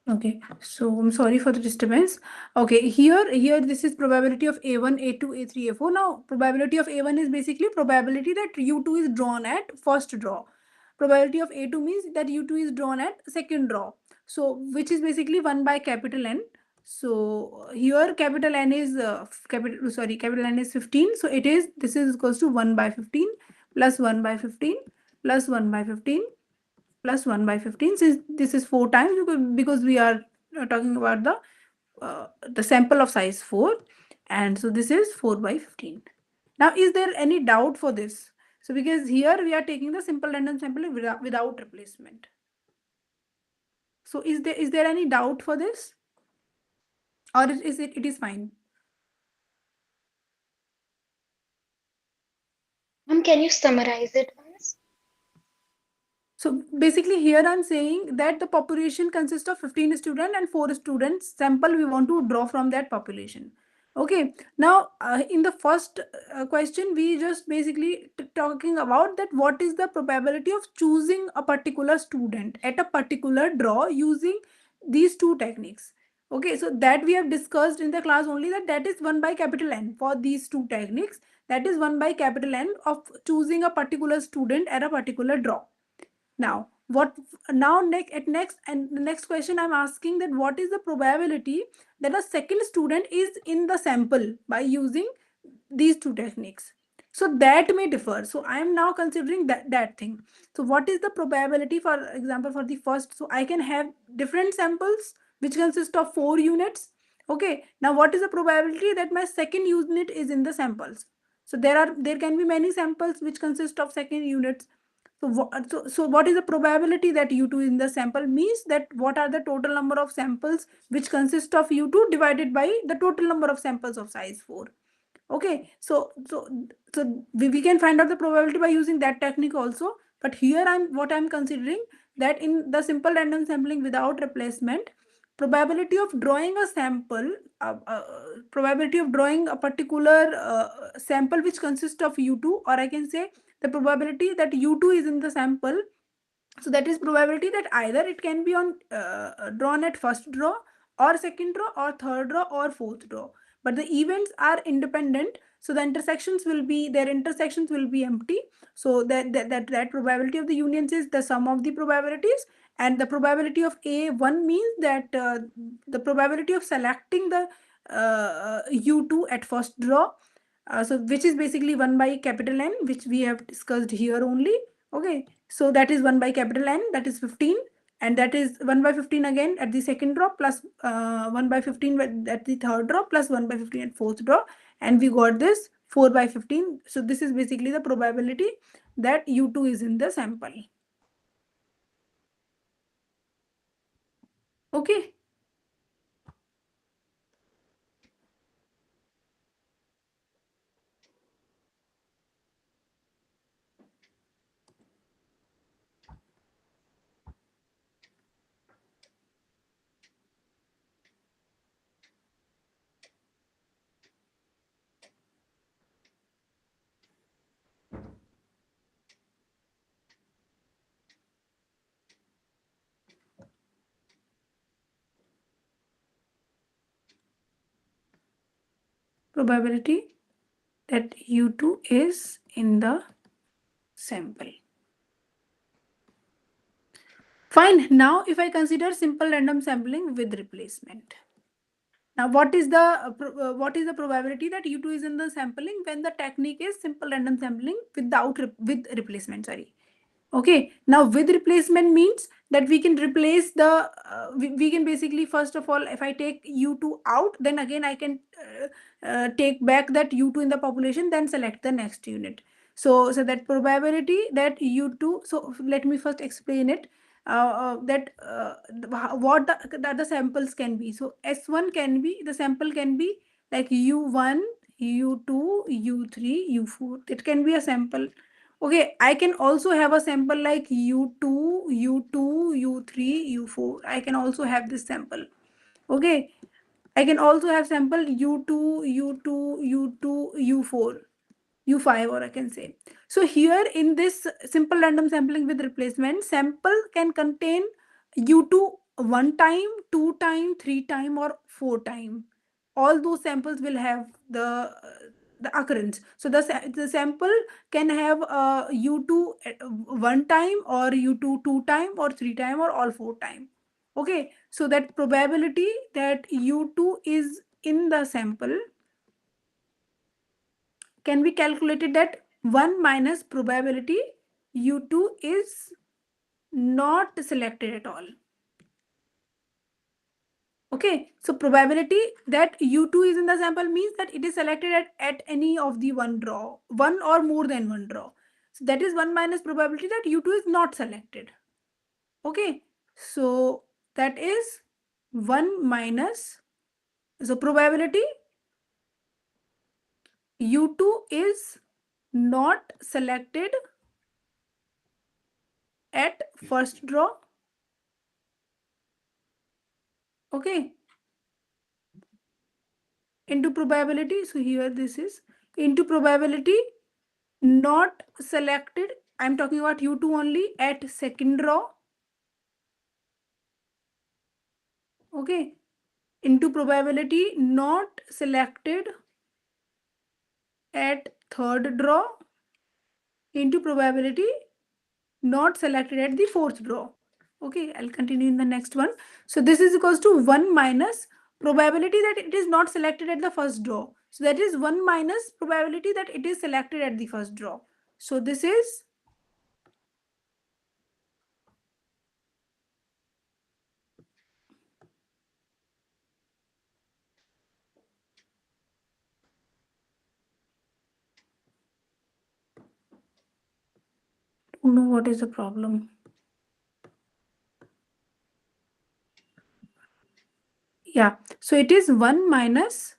Okay, so I'm sorry for the disturbance. Okay, here this is probability of A1, A2, A3, A4. Now, probability of A1 is basically probability that U2 is drawn at first draw. Probability of A2 means that U2 is drawn at second draw. So, which is basically 1 by capital N. So, here capital N is capital N is 15. So, this is equals to 1 by 15 plus 1 by 15 plus 1 by 15 plus 1 by 15, since this is 4 times, because we are talking about the sample of size 4, and so this is 4 by 15. Now, is there any doubt for this? So because here we are taking the simple random sampling without replacement. So is there any doubt for this, or is it is fine? Can you summarize it once? So basically here I'm saying that the population consists of 15 students and 4 students sample we want to draw from that population. Okay, now in the first question we just basically talking about that what is the probability of choosing a particular student at a particular draw using these two techniques. Okay, so that we have discussed in the class only, that is 1 by capital N for these two techniques. That is 1 by capital N of choosing a particular student at a particular draw. Now, next and the next question I'm asking that what is the probability that a second student is in the sample by using these two techniques? So that may differ. So I am now considering that thing. So what is the probability, for example, for the first? So I can have different samples which consist of 4 units. Okay. Now what is the probability that my second unit is in the samples? So there can be many samples which consist of second units. So what is the probability that U2 in the sample means that what are the total number of samples which consist of U2 divided by the total number of samples of size 4. Okay, we can find out the probability by using that technique also. But here I'm considering that in the simple random sampling without replacement, probability of drawing a sample, probability of drawing a particular sample which consists of U2, or I can say the probability that U2 is in the sample. So that is probability that either it can be on drawn at first draw or second draw or third draw or fourth draw, but the events are independent, so the intersections will be their intersections will be empty. So that probability of the unions is the sum of the probabilities, and the probability of a1 means that the probability of selecting the u2 at first draw, so which is basically 1 by capital N, which we have discussed here only. Okay, so that is 1 by capital N, that is 15, and that is 1 by 15 again at the second draw, plus 1 by 15 at the third draw, plus 1 by 15 at fourth draw, and we got this 4 by 15. So this is basically the probability that U2 is in the sample. Okay. Probability that U2 is in the sample. Fine. Now, if I consider simple random sampling with replacement. Now, what is the probability that U2 is in the sampling when the technique is simple random sampling without with replacement? Sorry. Okay, now with replacement means that we can replace the we can basically, first of all, if I take u2 out, then again I can take back that u2 in the population, then select the next unit. So that probability that u2, so let me first explain it, that what the other samples can be. So s1 can be, the sample can be like u1, u2, u3, u4. It can be a sample. Okay, I can also have a sample like U2, U2, U3, U4. I can also have this sample. Okay, I can also have sample U2, U2, U2, U4, U5, or I can say. So here in this simple random sampling with replacement, sample can contain U2 one time, two time, three time, or four time. All those samples will have the occurrence. So the sample can have U2 one time, or U2 two time, or three time, or all four time. Okay, so that probability that U2 is in the sample can be calculated that 1 minus probability U2 is not selected at all. Okay, so probability that U2 is in the sample means that it is selected at any of the one draw, one or more than one draw. So that is 1 minus probability that U2 is not selected. Okay, so that is 1 minus, so probability U2 is not selected at first draw. Okay, into probability, so here this is into probability not selected, I'm talking about u2 only, at second draw. Okay, into probability not selected at third draw, into probability not selected at the fourth draw. Okay, I'll continue in the next one. So this is equals to 1 minus probability that it is not selected at the first draw. So that is 1 minus probability that it is selected at the first draw. So this is know what is the problem. Yeah. So it is 1 minus.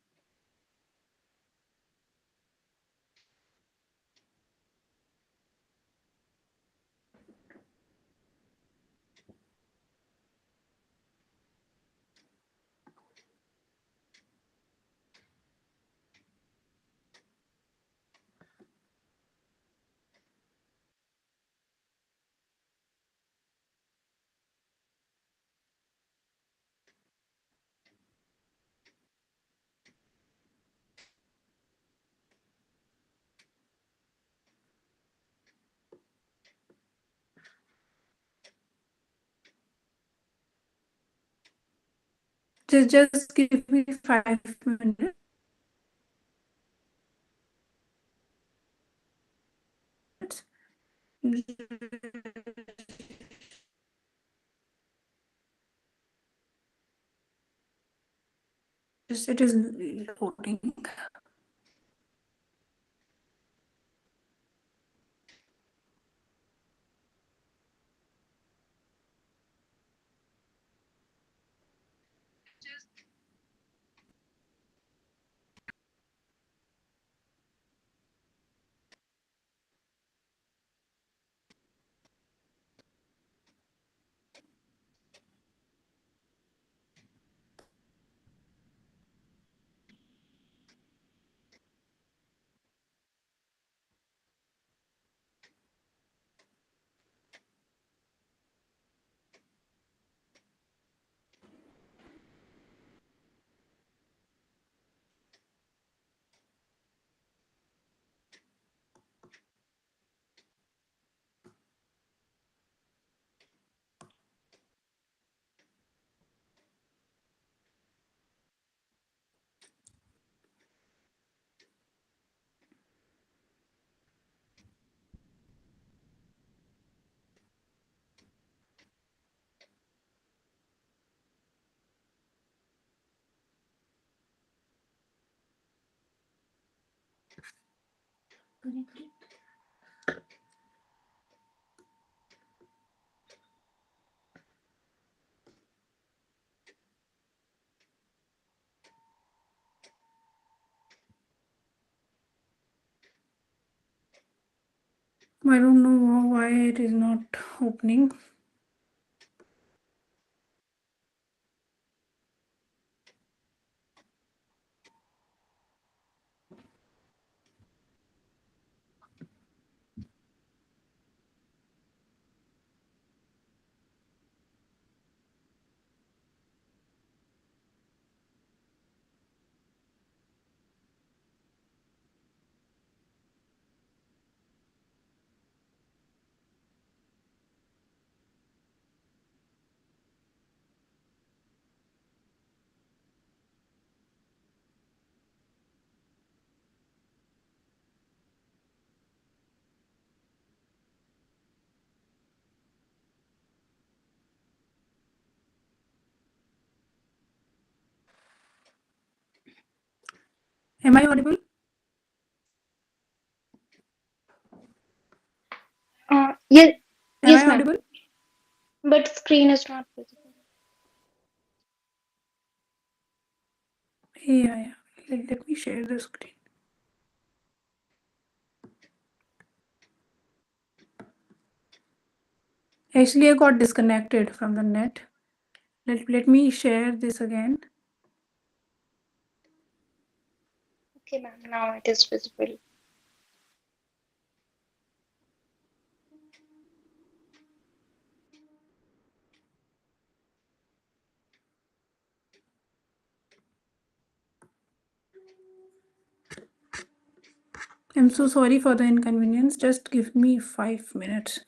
Just give me 5 minutes. Just it is loading. I don't know why it is not opening. Am I audible? Yes, Am I yes, ma'am. audible? But screen is not visible. Yeah, yeah. Let me share the screen. Actually, I got disconnected from the net. Let me share this again. Okay, ma'am. Now it is visible. I'm so sorry for the inconvenience. Just give me 5 minutes.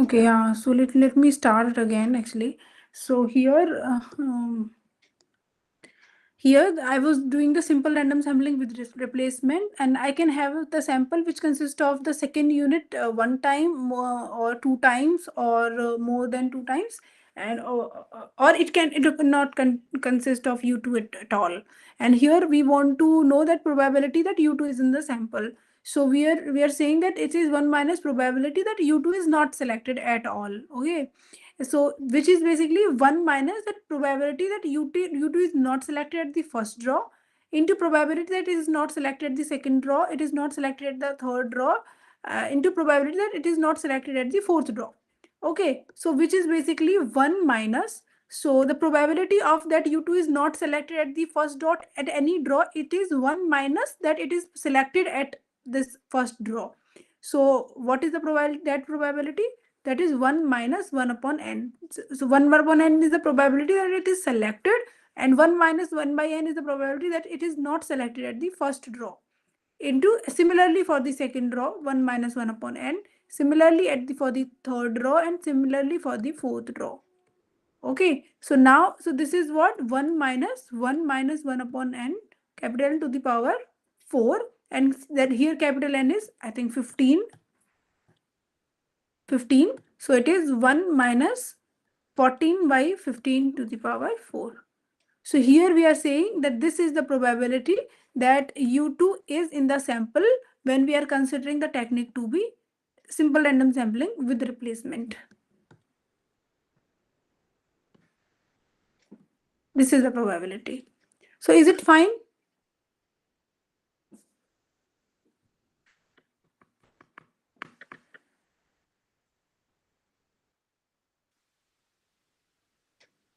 Okay, so let me start it again actually. So here I was doing the simple random sampling with replacement, and I can have the sample which consists of the second unit one time or two times or more than two times, and or it not consist of U2 at all. And here we want to know that probability that U2 is in the sample. So we are saying that it is 1 minus probability that U2 is not selected at all. Okay, so which is basically 1 minus that probability that U2 is not selected at the first draw into probability that it is not selected at the second draw, it is not selected at the third draw, into probability that it is not selected at the fourth draw. Okay, so which is basically 1 minus. So the probability of that U2 is not selected at the first dot at any draw, it is 1 minus that it is selected at this first draw. So what is the probability? That probability, that is 1 minus 1 upon n. So 1 upon n is the probability that it is selected, and 1 minus 1 by n is the probability that it is not selected at the first draw. Into similarly for the second draw, 1 minus 1 upon n, similarly at the for the third draw, and similarly for the fourth draw. Okay, so now, so this is what 1 minus 1 upon n, capital N to the power 4, and that here capital N is I think 15. So it is 1 minus 14 by 15 to the power 4. So here we are saying that this is the probability that U2 is in the sample when we are considering the technique to be simple random sampling with replacement. This is the probability. So is it fine?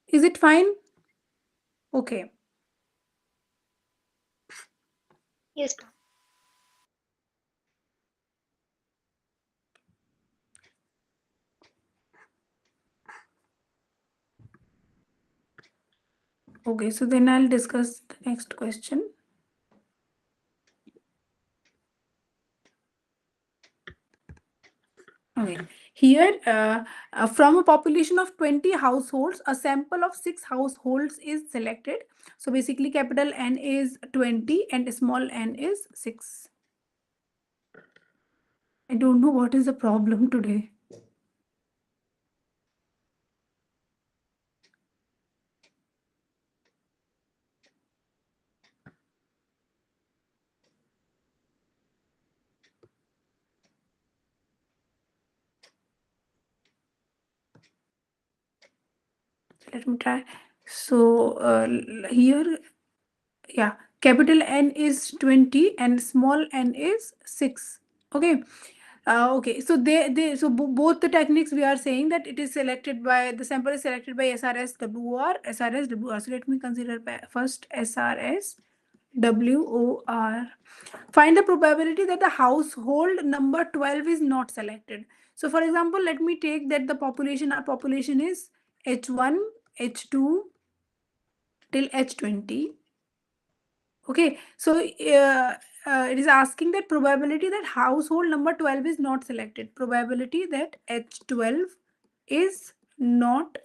Is it fine? Okay. Yes, ma'am. Okay, so then I'll discuss the next question. Okay, here from a population of 20 households, a sample of 6 households is selected. So basically capital N is 20 and small n is 6. I don't know what is the problem today. Let me try. So here, yeah, capital N is 20 and small n is 6. Okay. Okay, so both the techniques we are saying that it is selected by the sample is selected by SRSWR, SRSWR. So let me consider first SRSWOR. Find the probability that the household number 12 is not selected. So for example, let me take that the population, our population is H1, H2 till H20. Okay, so it is asking that probability that household number 12 is not selected. Probability that H12 is not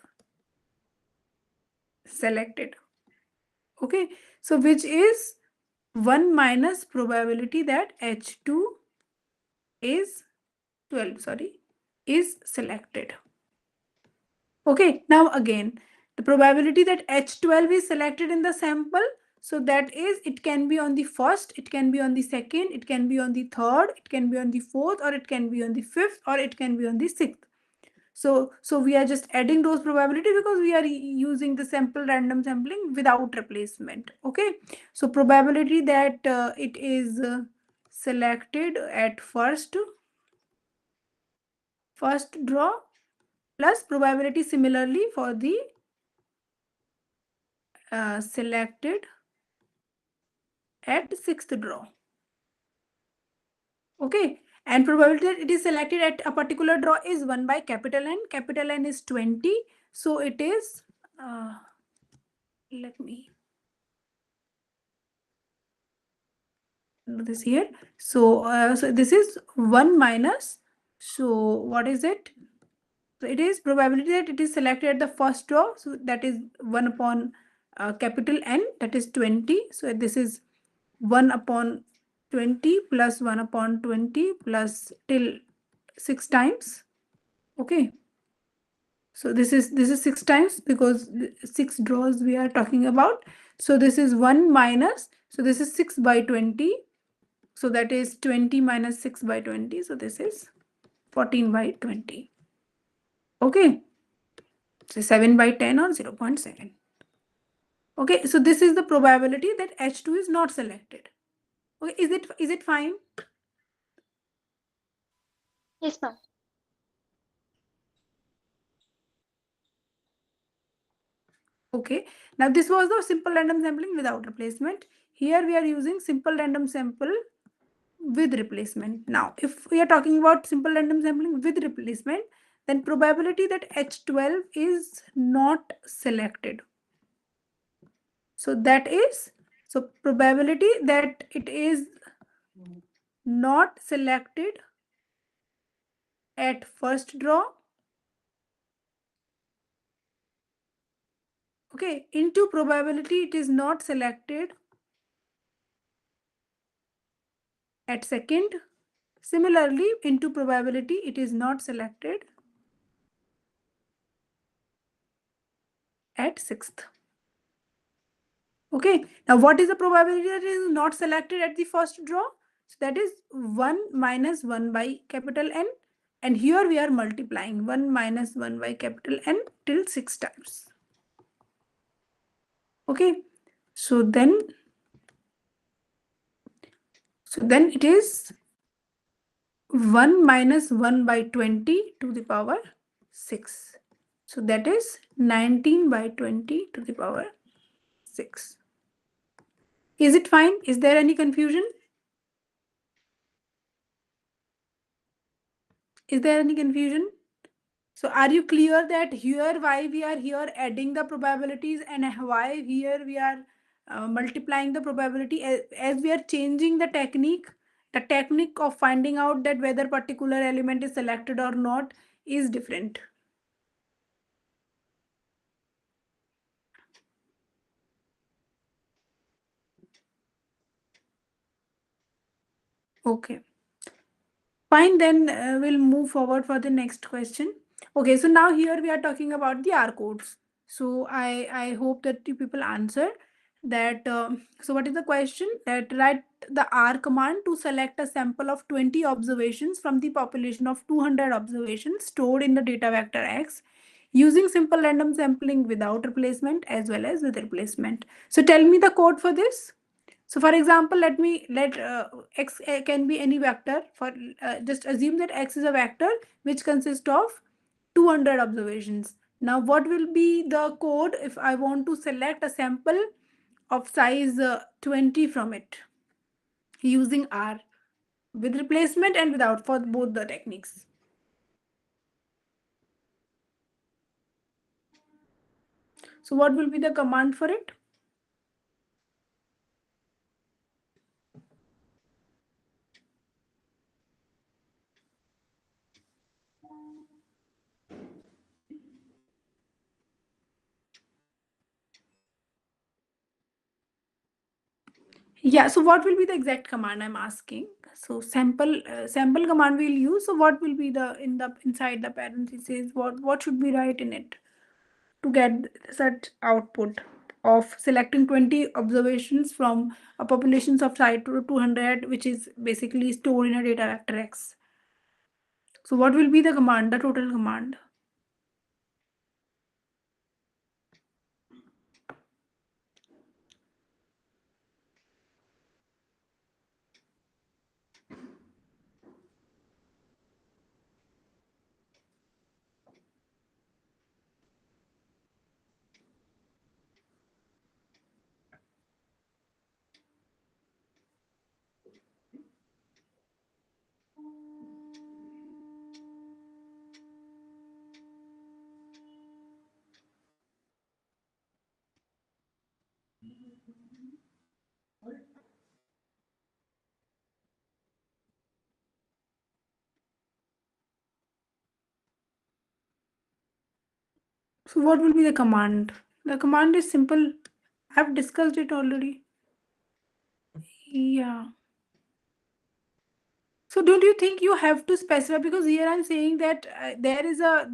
selected. Okay, so which is 1 minus probability that H2 is 12, sorry, is selected. Okay, now again, the probability that H12 is selected in the sample, so that is, it can be on the first, it can be on the second, it can be on the third, it can be on the fourth, or it can be on the fifth, or it can be on the sixth. So we are just adding those probability because we are using the sample random sampling without replacement. Okay, so probability that it is selected at first draw plus probability similarly for the selected at sixth draw. Okay, and probability that it is selected at a particular draw is 1 by capital N. Capital N is 20. So it is, let me do this here. So, so this is 1 minus, so what is it? So it is probability that it is selected at the first draw. So that is 1 upon capital N, that is 20. So this is 1 upon 20 plus 1 upon 20 plus till 6 times. Okay. So this is 6 times because 6 draws we are talking about. So this is 1 minus, so this is 6 by 20. So that is 20 minus 6 by 20. So this is 14 by 20. Okay. So 7 by 10 or 0.7. Okay, so this is the probability that H2 is not selected. Okay, is it fine? Yes, ma'am. Okay, now this was the simple random sampling without replacement. Here we are using simple random sample with replacement. Now, if we are talking about simple random sampling with replacement, then probability that H12 is not selected. So that is, so probability that it is not selected at first draw, okay, into probability it is not selected at second. Similarly, into probability it is not selected at sixth. Okay, now what is the probability that it is not selected at the first draw? So that is 1 minus 1 by capital N, and here we are multiplying 1 minus 1 by capital N till 6 times. Okay, so then it is 1 minus 1 by 20 to the power 6. So that is 19 by 20 to the power 6. Is it fine? Is there any confusion? Is there any confusion? So are you clear that here why we are here adding the probabilities and why here we are multiplying the probability as we are changing the technique of finding out that whether particular element is selected or not is different. Okay. Fine, then we'll move forward for the next question. Okay, so now here we are talking about the R codes. So I hope that you people answer that. So what is the question? That write the R command to select a sample of 20 observations from the population of 200 observations stored in the data vector X using simple random sampling without replacement as well as with replacement. So tell me the code for this. So for example, let x can be any vector. For just assume that x is a vector which consists of 200 observations. Now what will be the code if I want to select a sample of size 20 from it using R with replacement and without for both the techniques? So what will be the command for it? Yeah, so what will be the exact command I'm asking? So sample command we'll use. So what will be the inside the parentheses? What should we write in it to get such output of selecting 20 observations from a populations of site to 200, which is basically stored in a data vector X. So what will be the command, the total command? So what will be the command? The command is simple. I've discussed it already. Yeah. So don't you think you have to specify, because here I'm saying that there is a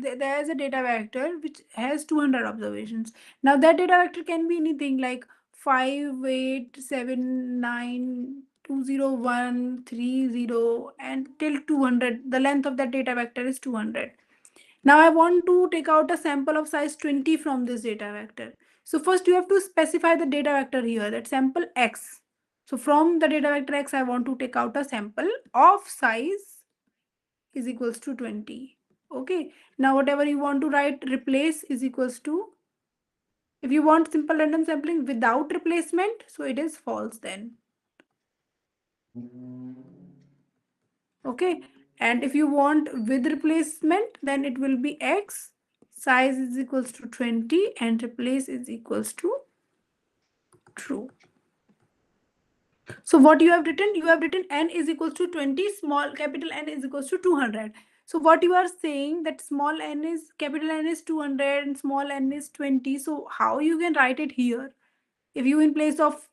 data vector which has 200 observations. Now that data vector can be anything like 587920130 and till 200. The length of that data vector is 200. Now I want to take out a sample of size 20 from this data vector. So first you have to specify the data vector here, that sample x. So from the data vector x, I want to take out a sample of size is equals to 20. Okay. Now whatever you want to write, replace is equals to, if you want simple random sampling without replacement, so it is false then. Okay. And if you want with replacement, then it will be x, size is equals to 20 and replace is equals to true. So what you have written? You have written n is equals to 20, small capital N is equals to 200. So what you are saying, that small n is, capital N is 200 and small n is 20. So how you can write it here? If you in place of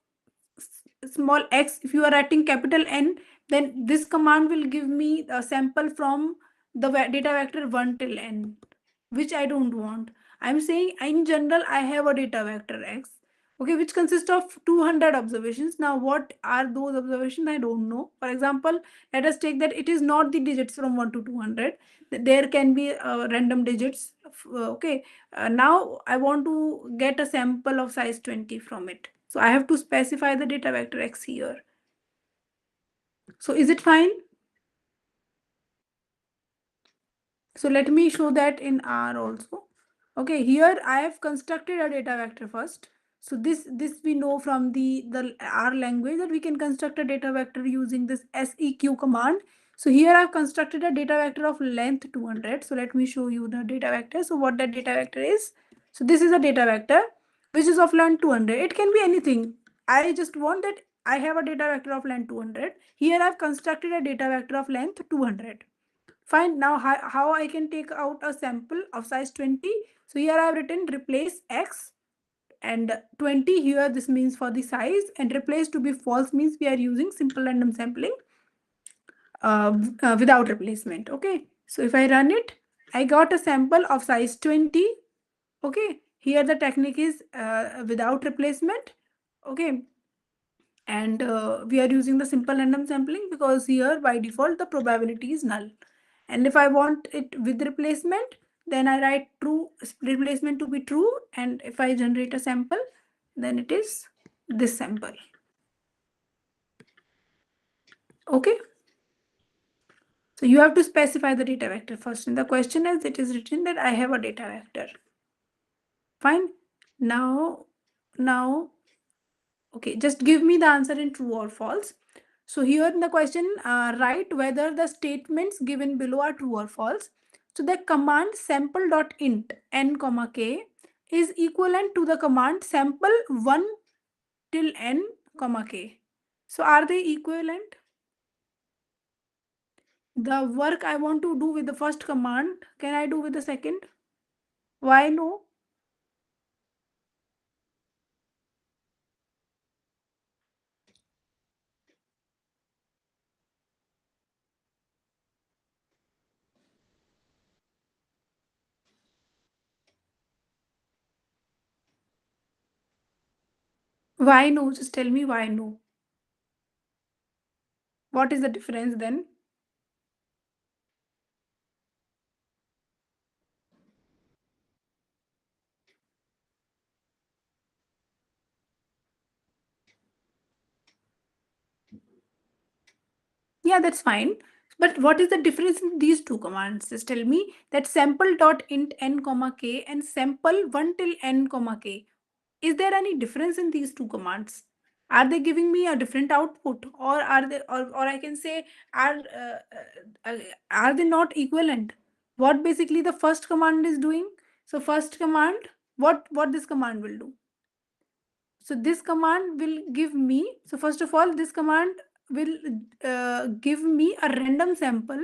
small x, if you are writing capital N, then this command will give me a sample from the data vector 1 till n, which I don't want. I'm saying in general, I have a data vector x, okay, which consists of 200 observations. Now, what are those observations? I don't know. For example, let us take that it is not the digits from 1 to 200. There can be random digits. Okay. Now, I want to get a sample of size 20 from it. So, I have to specify the data vector x here. So, is it fine? So let me show that in R also. Okay, here I have constructed a data vector first. So this we know from the R language, that we can construct a data vector using this seq command. So here I've constructed a data vector of length 200. So let me show you the data vector. So what that data vector is. So this is a data vector which is of length 200. It can be anything. I just want that I have a data vector of length 200. Here I've constructed a data vector of length 200. Fine. Now how I can take out a sample of size 20. So here I have written replace x and 20 here. This means for the size, and replace to be false means we are using simple random sampling without replacement. Okay. So if I run it, I got a sample of size 20. Okay. Here the technique is without replacement. Okay. And we are using the simple random sampling because here by default the probability is null. And if I want it with replacement, then I write true replacement to be true, and if I generate a sample, then it is this sample. Okay, so you have to specify the data vector first. In the question as it is written that I have a data vector. Fine. Now okay, just give me the answer in true or false. So here in the question, write whether the statements given below are true or false. So the command sample.int n comma k is equivalent to the command sample 1 till n comma k. So are they equivalent? The work I want to do with the first command, can I do with the second? Why no? Why no? Just tell me why no. What is the difference then? Yeah, that's fine. But what is the difference in these two commands? Just tell me that sample.int n comma k and sample 1 till n comma k. Is there any difference in these two commands? Are they giving me a different output, or are they, or I can say, are are they not equivalent? What basically the first command is doing? So first command, what this command will do? So this command will give me, so first of all, this command will give me a random sample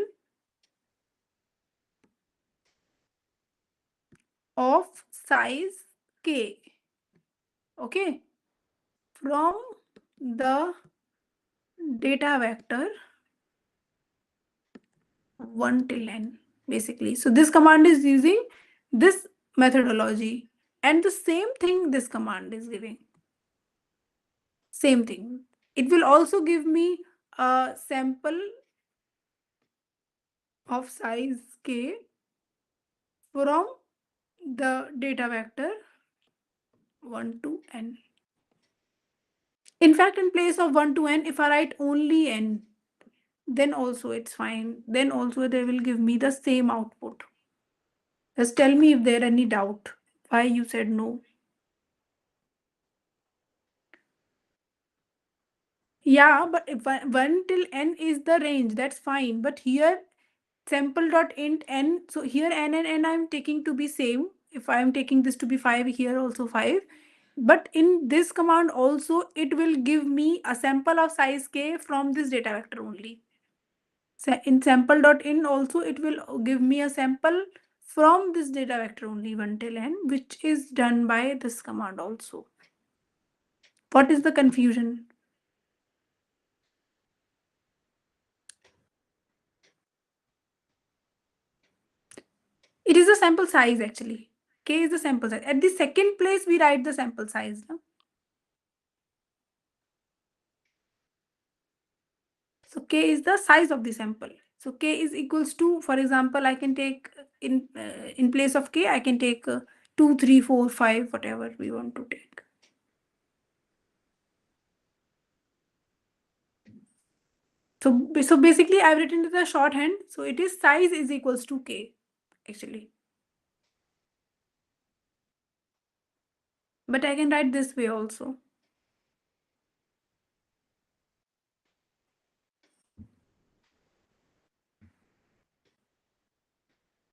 of size k, okay, from the data vector 1 till n, basically. So this command is using this methodology, and the same thing this command is giving. Same thing. It will also give me a sample of size k from the data vector 1 to n. In fact, in place of 1 to n, if I write only n, then also it's fine. Then also they will give me the same output. Just tell me if there any doubt why you said no. Yeah, but if 1 till n is the range, that's fine. But here sample dot int n, so here n and n I'm taking to be same. If I'm taking this to be 5, here also 5. But in this command also, it will give me a sample of size k from this data vector only. So in sample.in also, it will give me a sample from this data vector only 1 till n, which is done by this command also. What is the confusion? It is the sample size actually. K is the sample size. At the second place, we write the sample size. No? So K is the size of the sample. So K is equals to, for example, I can take in place of K, I can take 2, 3, 4, 5, whatever we want to take. So basically I've written to the shorthand. So it is size is equals to K actually. But I can write this way also.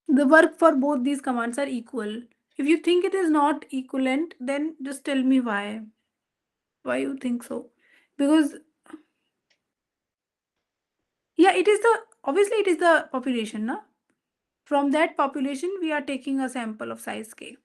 The work for both these commands are equal. If you think it is not equivalent, then just tell me why. Why you think so? Because yeah, it is the obviously it is the population, na? From that population, we are taking a sample of size k.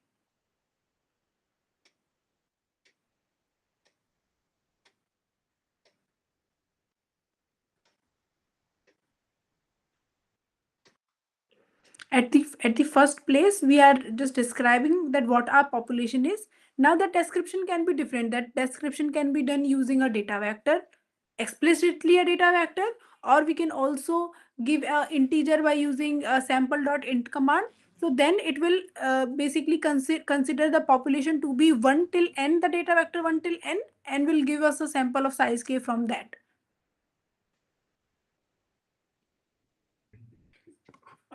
At the first place, we are just describing that what our population is. Now the description can be different. That description can be done using a data vector, explicitly a data vector, or we can also give a integer by using a sample.int command. So then it will basically consider the population to be 1 till n, the data vector 1 till n, and will give us a sample of size k from that.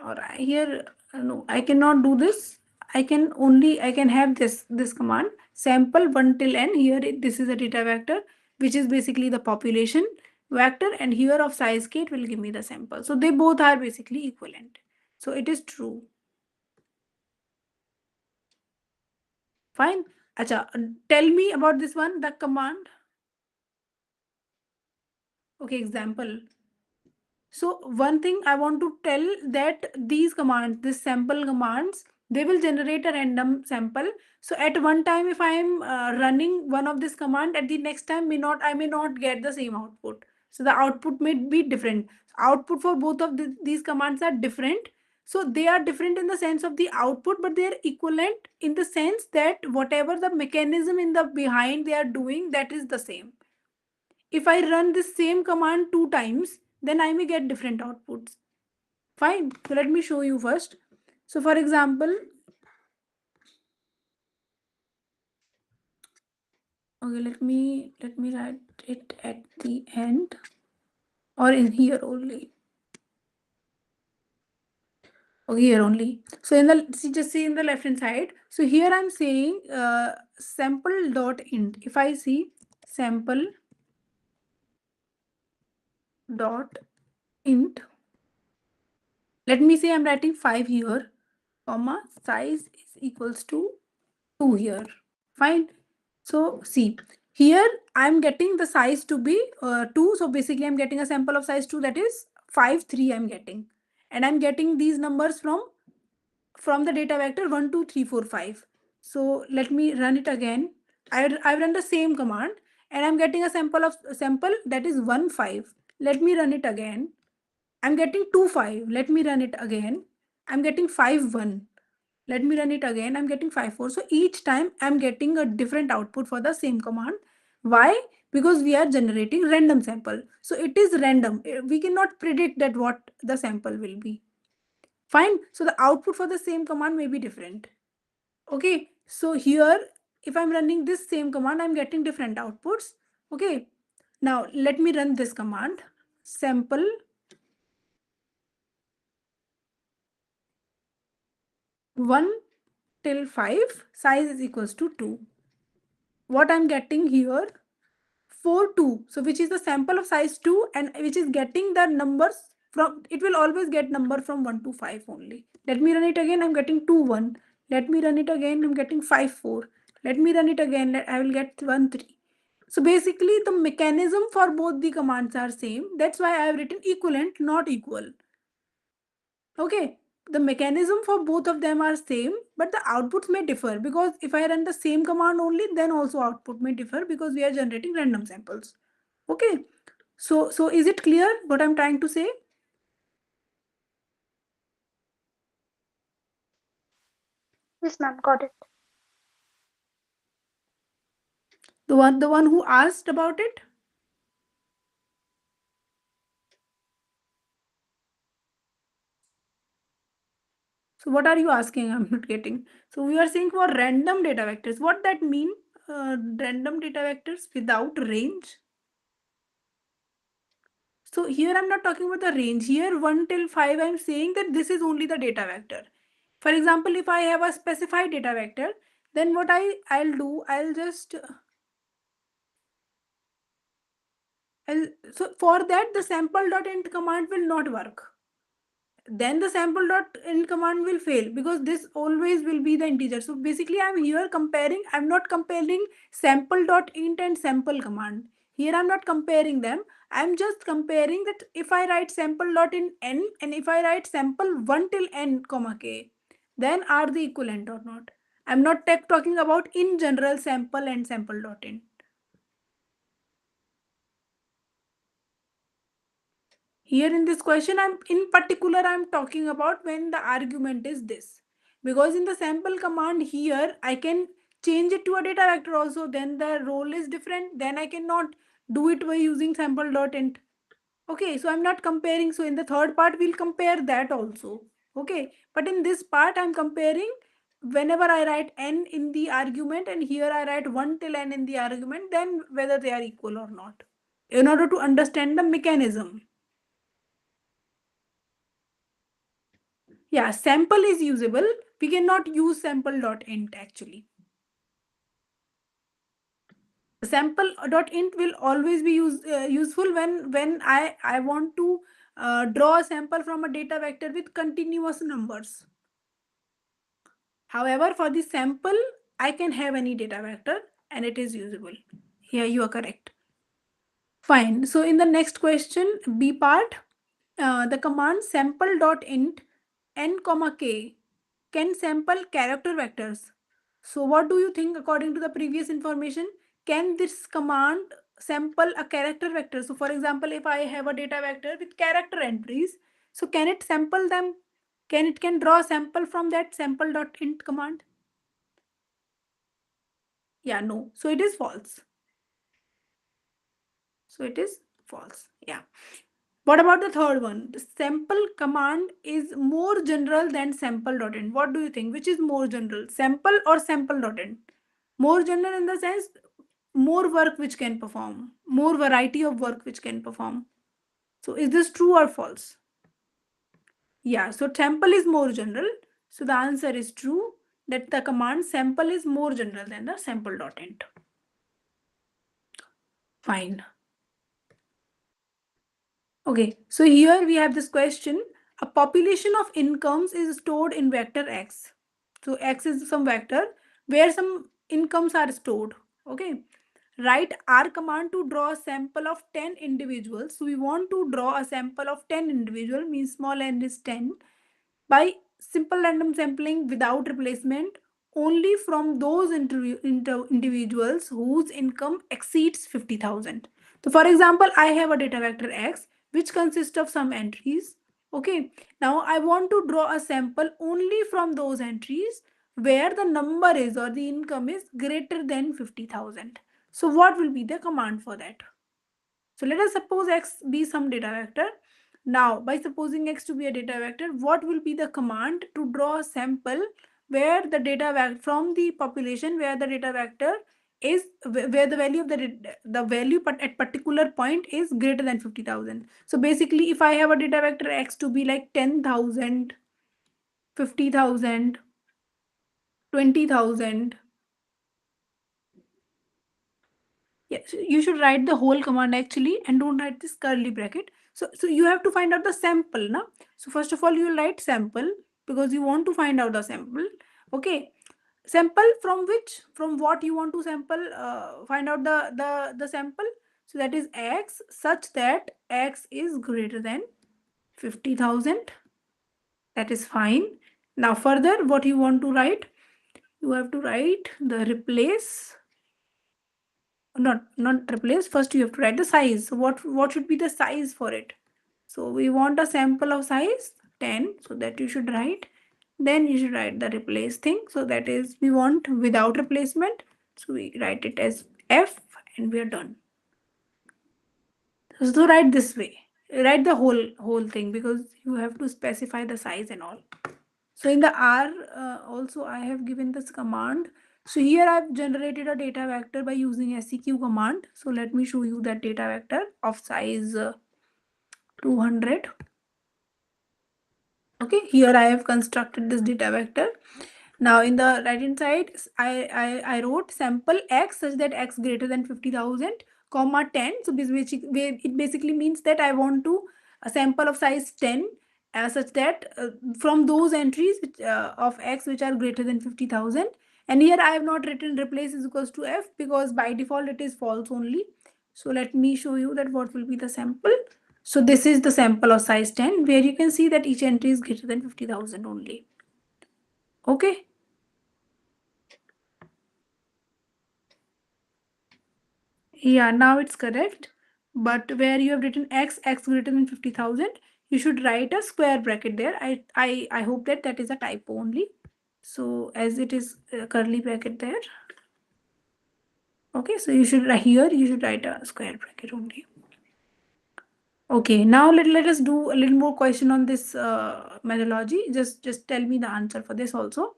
Or here, no, I cannot do this. I can have this command sample 1 till n. Here this is a data vector, which is basically the population vector, and here of size k it will give me the sample. So they both are basically equivalent. So it is true. Fine. Acha, tell me about this one, the command. Okay, example. So one thing I want to tell that these commands, this sample commands, they will generate a random sample. So at one time, if I am running one of this command, at the next time I may not get the same output. So the output may be different. Output for both of these commands are different. So they are different in the sense of the output, but they are equivalent in the sense that whatever the mechanism in the behind they are doing, that is the same. If I run this same command 2 times, then I may get different outputs. Fine. So let me show you first. So for example, okay, let me write it at the end or in here only. Okay, here only. So in the just see in the left hand side. So here I'm saying sample dot int. If I see sample dot int, let me say I'm writing 5 here, comma size is equals to 2 here. Fine. So see here I'm getting the size to be 2. So basically I'm getting a sample of size 2, that is 5, 3 I'm getting. And I'm getting these numbers from the data vector 1, 2, 3, 4, 5. So let me run it again. I run the same command and I'm getting a sample that is 1 5. Let me run it again. I'm getting 2 5. Let me run it again. I'm getting 5 1. Let me run it again. I'm getting 5 4. So each time I'm getting a different output for the same command. Why? Because we are generating random sample. So it is random. We cannot predict that what the sample will be. Fine. So the output for the same command may be different. Okay. So here, if I'm running this same command, I'm getting different outputs. Okay. Now let me run this command. Sample 1 till 5 size is equals to 2. What I'm getting here, 4 2, so which is the sample of size 2 and which is getting the numbers from, it will always get number from 1 to 5 only. Let me run it again. I'm getting 2 1. Let me run it again. I'm getting 5 4. Let me run it again. I will get 1 3. So basically the mechanism for both the commands are same. That's why I have written equivalent, not equal. Okay, the mechanism for both of them are same, but the outputs may differ, because if I run the same command only, then also output may differ because we are generating random samples. Okay, so is it clear what I'm trying to say? Yes, ma'am, got it. The one who asked about it. So what are you asking? I'm not getting. So we are saying for random data vectors. What that mean? Random data vectors without range. So here I'm not talking about the range. Here 1 till 5 I'm saying that this is only the data vector. For example, if I have a specified data vector, then what I'll do, so for that the sample.int command will not work. Then the sample.int command will fail because this always will be the integer. So basically I'm here comparing, I'm not comparing sample.int and sample command. Here I'm not comparing them. I'm just comparing that if I write sample.int n and if I write sample 1 till n comma k, then are they equivalent or not? I'm not talking about in general sample and sample.int. Here in this question, I'm talking about when the argument is this. Because in the sample command here, I can change it to a data vector also. Then the role is different. Then I cannot do it by using sample.int. Okay, so I'm not comparing. So in the third part, we'll compare that also. Okay, but in this part, I'm comparing whenever I write n in the argument and here I write 1 till n in the argument, then whether they are equal or not. In order to understand the mechanism. Yeah, sample is usable. We cannot use sample.int actually. Sample.int will always be useful when I want to draw a sample from a data vector with continuous numbers. However, for the sample, I can have any data vector and it is usable. Here you are correct. Fine. So in the next question, B part, the command sample.int n comma k can sample character vectors. So what do you think according to the previous information? Can this command sample a character vector? So for example, if I have a data vector with character entries, so can it sample them? Can draw a sample from that sample.int command? Yeah, no. So it is false. So it is false. Yeah. What about the third one? The sample command is more general than sample.int. What do you think? Which is more general, sample or sample.int? More general in the sense more work which can perform, more variety of work which can perform. So is this true or false? Yeah, so sample is more general. So the answer is true that the command sample is more general than the sample.int. Fine. Okay, so here we have this question. A population of incomes is stored in vector x. So x is some vector where some incomes are stored. Okay, write R command to draw a sample of 10 individuals. So we want to draw a sample of 10 individual, means small n is 10, by simple random sampling without replacement only from those individuals whose income exceeds 50,000. So, for example, I have a data vector X which consists of some entries. Okay, now I want to draw a sample only from those entries where the number is or the income is greater than 50,000. So, what will be the command for that? So let us suppose X be some data vector. Now, by supposing X to be a data vector, what will be the command to draw a sample where the data vector from the population where the data vector is where the value of the value but at particular point is greater than 50,000. So basically, if I have a data vector X to be like 10,000, 50,000, 20,000. Yes, you should write the whole command actually and don't write this curly bracket. So you have to find out the sample now. So first of all, you will write sample because you want to find out the sample. Okay. Sample from which? From what you want to sample? Find out the sample. So that is X such that X is greater than 50,000. That is fine. Now further, what you want to write? You have to write the replace, not replace. First you have to write the size. So what should be the size for it? So we want a sample of size 10, so that you should write. Then you should write the replace thing, so that is we want without replacement, so we write it as F and we are done. So write this way, write the whole thing because you have to specify the size and all. So in the R also I have given this command. So here I've generated a data vector by using seq command. So let me show you that data vector of size 200. Okay, here I have constructed this data vector. Now in the right hand side, I wrote sample X such that X greater than 50,000 comma 10. So it basically means that I want to a sample of size 10 such that from those entries of X which are greater than 50,000. And here I have not written replace is equals to F because by default it is false only. So let me show you that what will be the sample. So this is the sample of size 10 where you can see that each entry is greater than 50,000 only. Okay. Yeah, now it's correct. But where you have written x greater than 50,000, you should write a square bracket there. I hope that that is a typo only. So as it is a curly bracket there. Okay, so you should here you should write a square bracket only. Okay, now let us do a little more question on this methodology. Just tell me the answer for this also.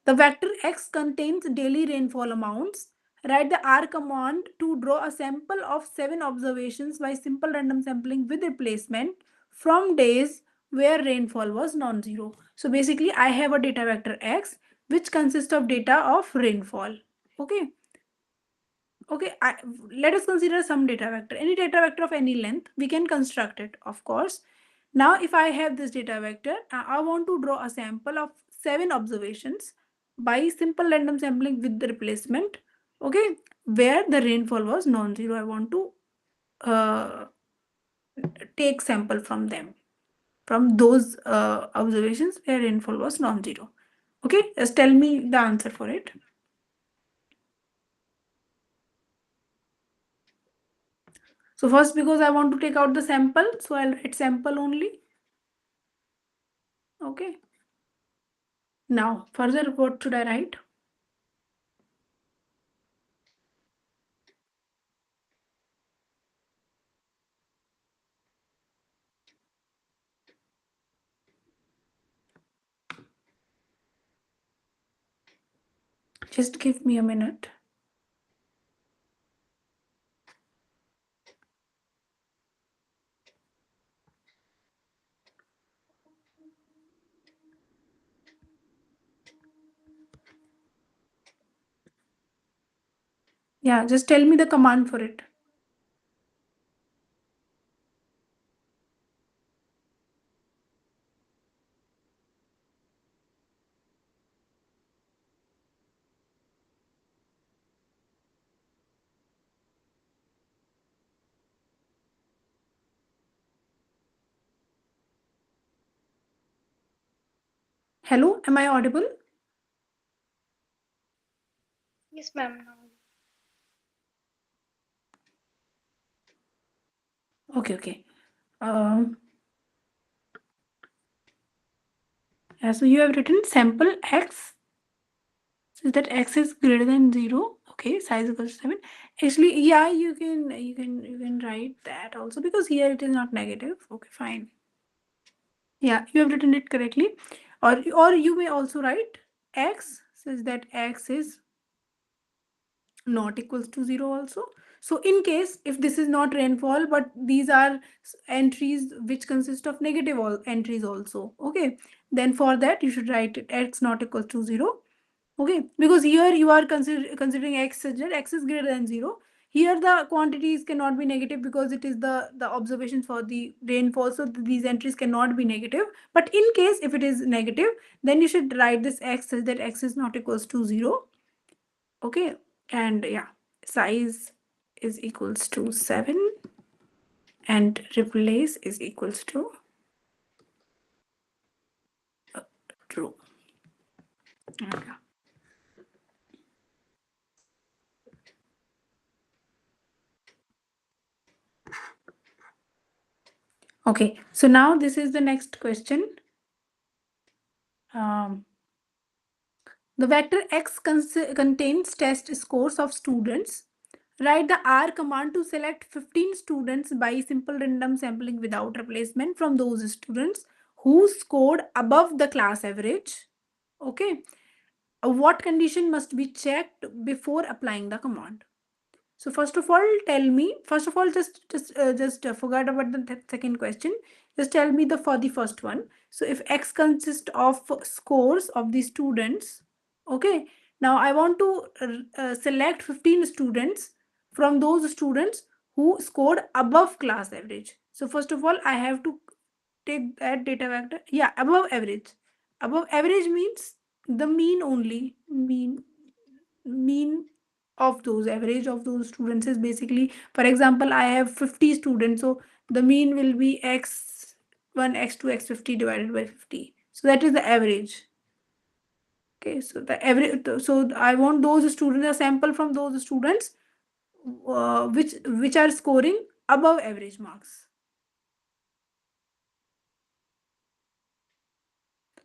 The vector x contains daily rainfall amounts. Write the R command to draw a sample of 7 observations by simple random sampling with replacement from days where rainfall was non-zero. So basically I have a data vector x which consists of data of rainfall. Okay. Okay, let us consider some data vector. Any data vector of any length, we can construct it, of course. Now, if I have this data vector, I want to draw a sample of 7 observations by simple random sampling with the replacement, okay, where the rainfall was non-zero. I want to uh, take sample from them, from those observations where rainfall was non-zero. Okay, just tell me the answer for it. So first, because I want to take out the sample, so I'll write sample only. Okay. Now, further, what should I write? Just give me a minute. Yeah, just tell me the command for it. Hello, am I audible? Yes, ma'am. Now. Okay, okay. Um, so you have written sample x. So that x is greater than 0. Okay, size equals to 7. Actually, yeah, you can write that also because here it is not negative. Okay, fine. Yeah, you have written it correctly. Or you may also write x says that x is not equals to 0 also. So in case if this is not rainfall but these are entries which consist of negative all entries also, okay, then for that you should write it x not equals to 0. Okay, because here you are considering x such that x is greater than 0. Here the quantities cannot be negative because it is the observation for the rainfall, so these entries cannot be negative. But in case if it is negative, then you should write this x such that x is not equals to 0. Okay, and yeah, size is equals to 7 and replace is equals to true. Yeah. Okay, so now this is the next question. Um, the vector x contains test scores of students. Write the R command to select 15 students by simple random sampling without replacement from those students who scored above the class average. Okay, what condition must be checked before applying the command? So first of all, tell me. First of all, just forgot about the second question. Just tell me the for the first one. So if X consists of scores of the students, okay. Now I want to select 15 students from those students who scored above class average. So first of all, I have to take that data vector. Yeah, above average. Above average means the mean only. Mean of those average of those students is basically, for example, I have 50 students, so the mean will be x1 x2 x50 divided by 50, so that is the average. Okay, so the average, so I want those students, a sample from those students which are scoring above average marks,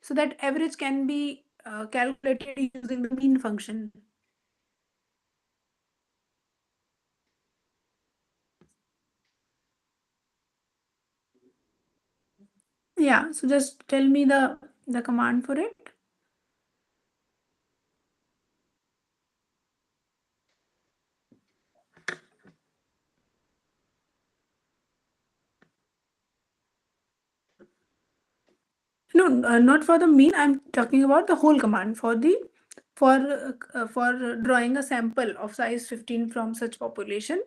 so that average can be calculated using the mean function. Yeah, so just tell me the command for it. No, not for the mean. I'm talking about the whole command for the for drawing a sample of size 15 from such population.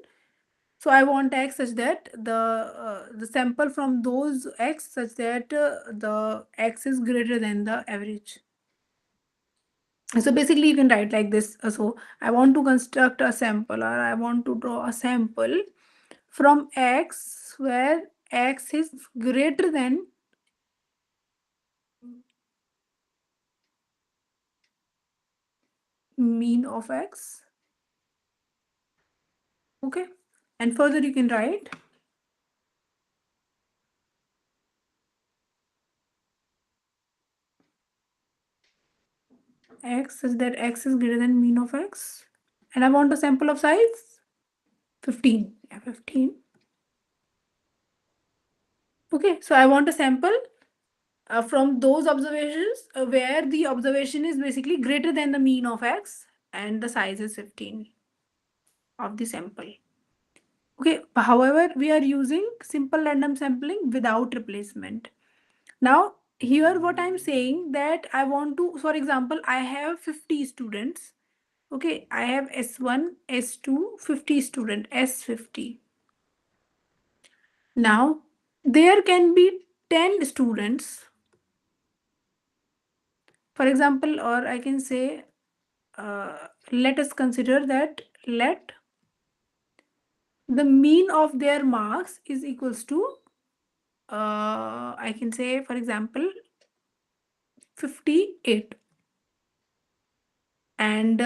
So I want x such that the sample from those x such that the x is greater than the average. So basically, you can write like this. So I want to construct a sample, or I want to draw a sample from x where x is greater than mean of x. Okay, and further you can write x such that x is greater than mean of x, and I want a sample of size 15. Yeah, 15. Okay, so I want a sample from those observations where the observation is basically greater than the mean of x and the size is 15 of the sample. Okay, however, we are using simple random sampling without replacement. Now, here what I'm saying that I want to, for example, I have 50 students. Okay, I have S1, S2, 50 student, S50. Now, there can be 10 students, for example, or I can say, let us consider that let the mean of their marks is equals to, I can say, for example, 58. And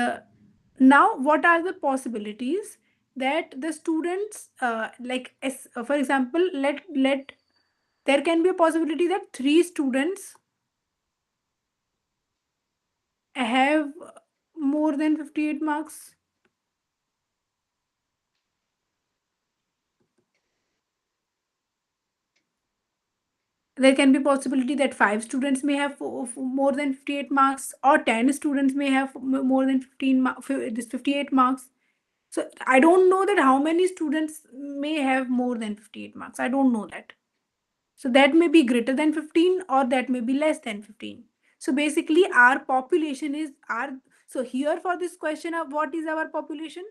Now what are the possibilities that the students for example, let there can be a possibility that three students have more than 58 marks. There can be possibility that five students may have more than 58 marks, or 10 students may have more than 58 marks. So I don't know that how many students may have more than 58 marks. I don't know that. So that may be greater than 15 or that may be less than 15. So basically our population is our, so here for this question of what is our population?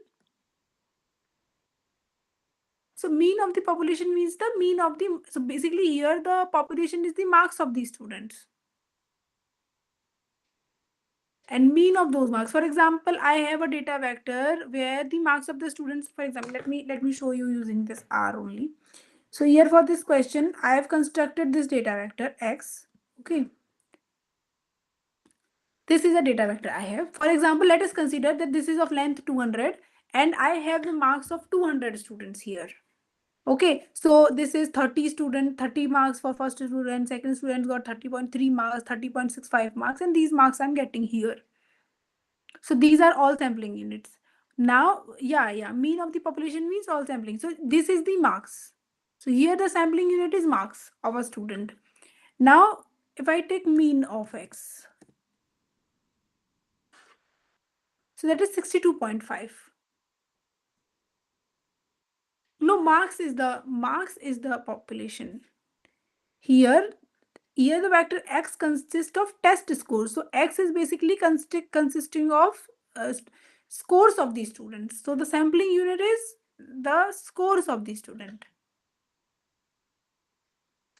So mean of the population means the mean of the, so basically here the population is the marks of the students and mean of those marks. For example, I have a data vector where the marks of the students, for example, let me show you using this R only. So here for this question, I have constructed this data vector X. Okay. This is a data vector I have. For example, let us consider that this is of length 200 and I have the marks of 200 students here. Okay, so this is 30 student, 30 marks for first student, second student got 30.3 marks, 30.65 marks, and these marks I'm getting here. So these are all sampling units. Now, yeah, mean of the population means all sampling. So this is the marks. So here the sampling unit is marks of a student. Now, if I take mean of X, so that is 62.5. No, marks is the population. Here, here the vector X consists of test scores. So X is basically consisting of scores of the students. So the sampling unit is the scores of the student.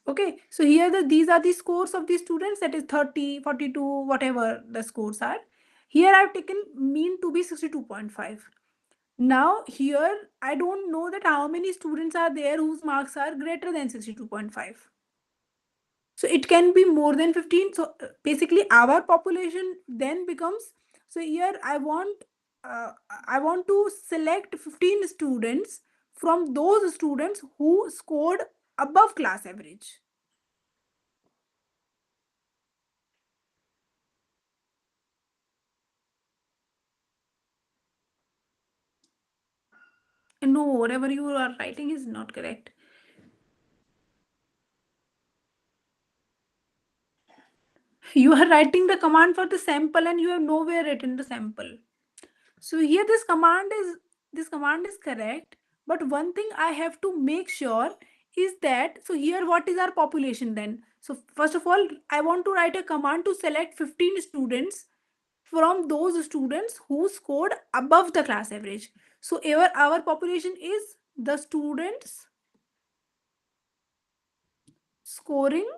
Okay, so here these are the scores of the students, that is 30, 42, whatever the scores are. Here I've taken mean to be 62.5. Now here I don't know that how many students are there whose marks are greater than 62.5. So it can be more than 15. So basically our population then becomes, so here uh, I want to select 15 students from those students who scored above class average. No, whatever you are writing is not correct. You are writing the command for the sample and you have nowhere written the sample. So here this command is correct, but one thing I have to make sure is that, so here what is our population then? So first of all, I want to write a command to select 15 students from those students who scored above the class average. So our population is the students scoring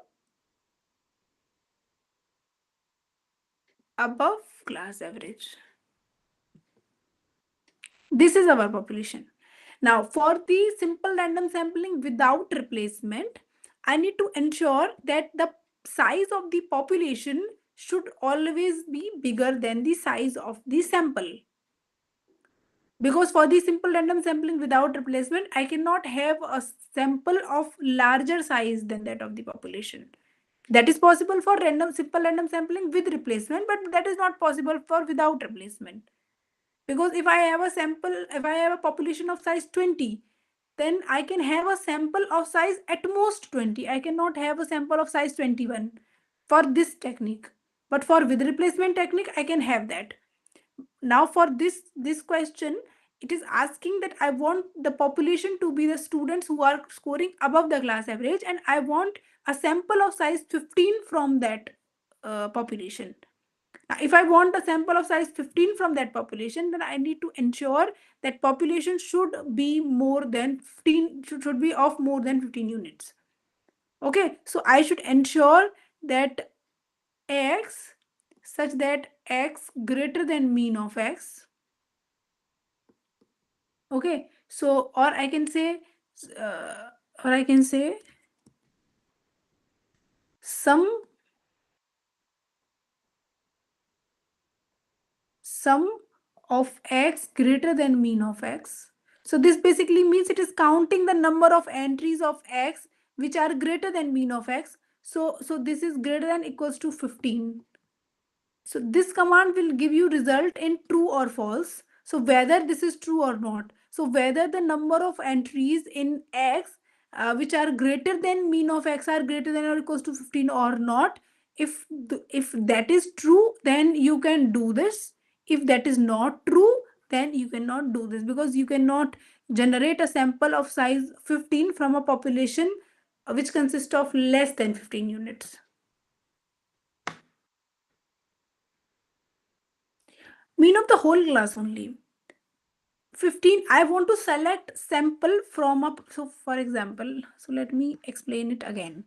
above class average. This is our population. Now, for the simple random sampling without replacement, I need to ensure that the size of the population should always be bigger than the size of the sample. Because for the simple random sampling without replacement, I cannot have a sample of larger size than that of the population. That is possible for simple random sampling with replacement, but that is not possible for without replacement. Because if I have a population of size 20, then I can have a sample of size at most 20. I cannot have a sample of size 21 for this technique. But for with replacement technique, I can have that. Now for this question, it is asking that I want the population to be the students who are scoring above the class average, and I want a sample of size 15 from that population. Now, if I want a sample of size 15 from that population, then I need to ensure that population should be more than 15, should be of more than 15 units. Okay, so I should ensure that X, such that X greater than mean of X. Okay, so uh, or I can say some sum of x greater than mean of x. So this basically means it is counting the number of entries of x which are greater than mean of x. So this is greater than equals to 15. So this command will give you result in true or false. So whether this is true or not. So whether the number of entries in x which are greater than mean of x are greater than or equals to 15 or not. If that is true, then you can do this. If that is not true, then you cannot do this, because you cannot generate a sample of size 15 from a population which consists of less than 15 units. Mean of the whole class only. 15, I want to select sample from a, so for example, so let me explain it again.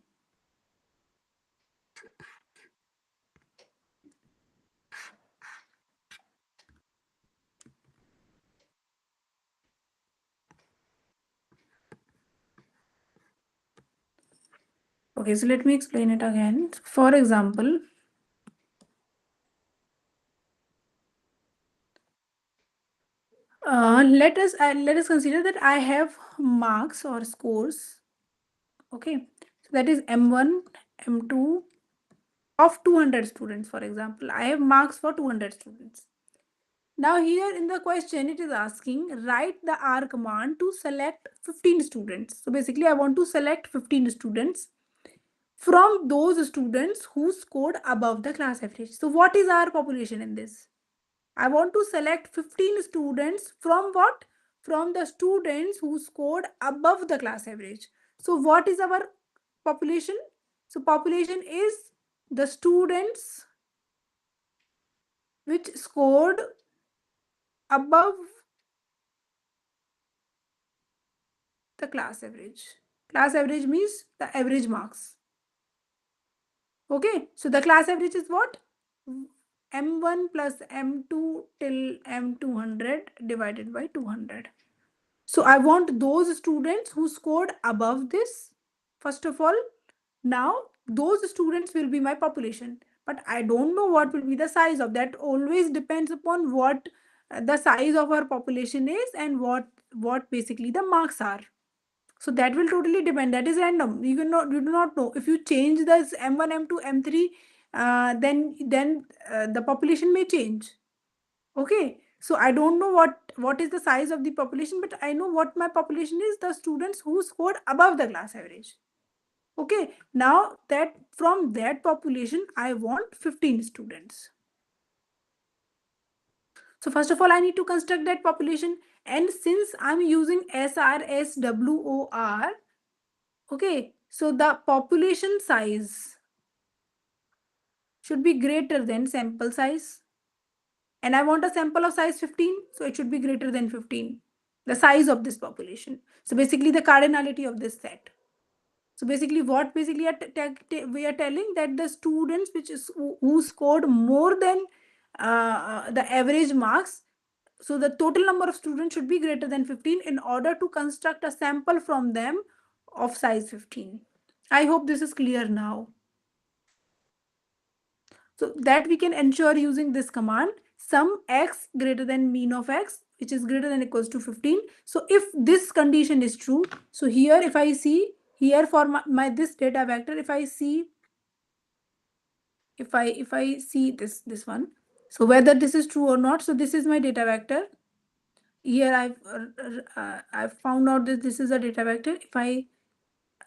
Okay, so let me explain it again. For example, let us consider that I have marks or scores. Okay, so that is M1, M2 of 200 students. For example, I have marks for 200 students. Now here in the question, it is asking write the R command to select 15 students. So basically I want to select 15 students from those students who scored above the class average. So what is our population in this? I want to select 15 students from what? From the students who scored above the class average. So what is our population? So population is the students which scored above the class average. Class average means the average marks. Okay, so the class average is what? M1 plus M2 till M200 divided by 200. So I want those students who scored above this. First of all, now those students will be my population, but I don't know what will be the size of that. Always depends upon what the size of our population is and what basically the marks are. So that will totally depend. That is random. You do not know. If you change this M1, M2, M3, then the population may change. Okay. So I don't know what is the size of the population, but I know what my population is, the students who scored above the class average. Okay. Now that from that population, I want 15 students. So first of all, I need to construct that population. And since I'm using SRSWOR, okay, so the population size should be greater than sample size. And I want a sample of size 15, so it should be greater than 15, the size of this population. So basically the cardinality of this set. So basically what basically we are telling that the students which is who scored more than the average marks, so the total number of students should be greater than 15 in order to construct a sample from them of size 15. I hope this is clear now. So that we can ensure using this command, sum x greater than mean of x, which is greater than equals to 15. So if this condition is true, so here if I see here for my this data vector, if I see if I see this one, so whether this is true or not, so this is my data vector. Here I've found out that this is a data vector. If I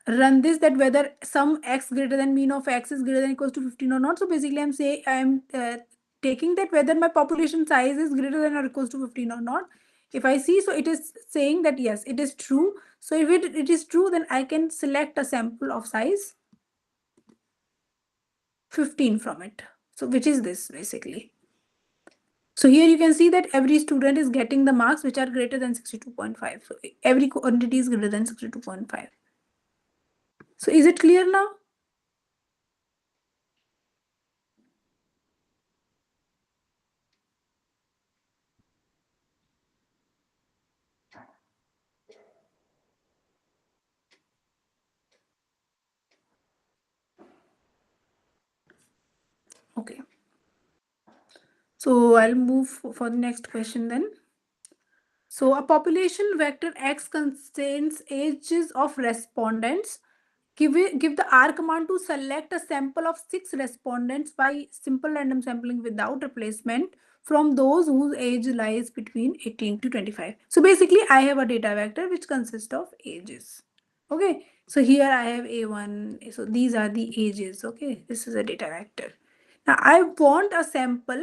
run this, that whether sum x greater than mean of x is greater than equals to 15 or not. So basically I'm saying I'm taking that whether my population size is greater than or equals to 15 or not. If I see, so it is saying that yes, it is true. So if it is true, then I can select a sample of size 15 from it. So which is this basically. So here you can see that every student is getting the marks which are greater than 62.5. So every quantity is greater than 62.5. So is it clear now? Okay. So I'll move for the next question then. So a population vector X contains ages of respondents. Give the R command to select a sample of 6 respondents by simple random sampling without replacement from those whose age lies between 18 to 25. So basically, I have a data vector which consists of ages. Okay, so here I have A1. So these are the ages. Okay, this is a data vector. Now I want a sample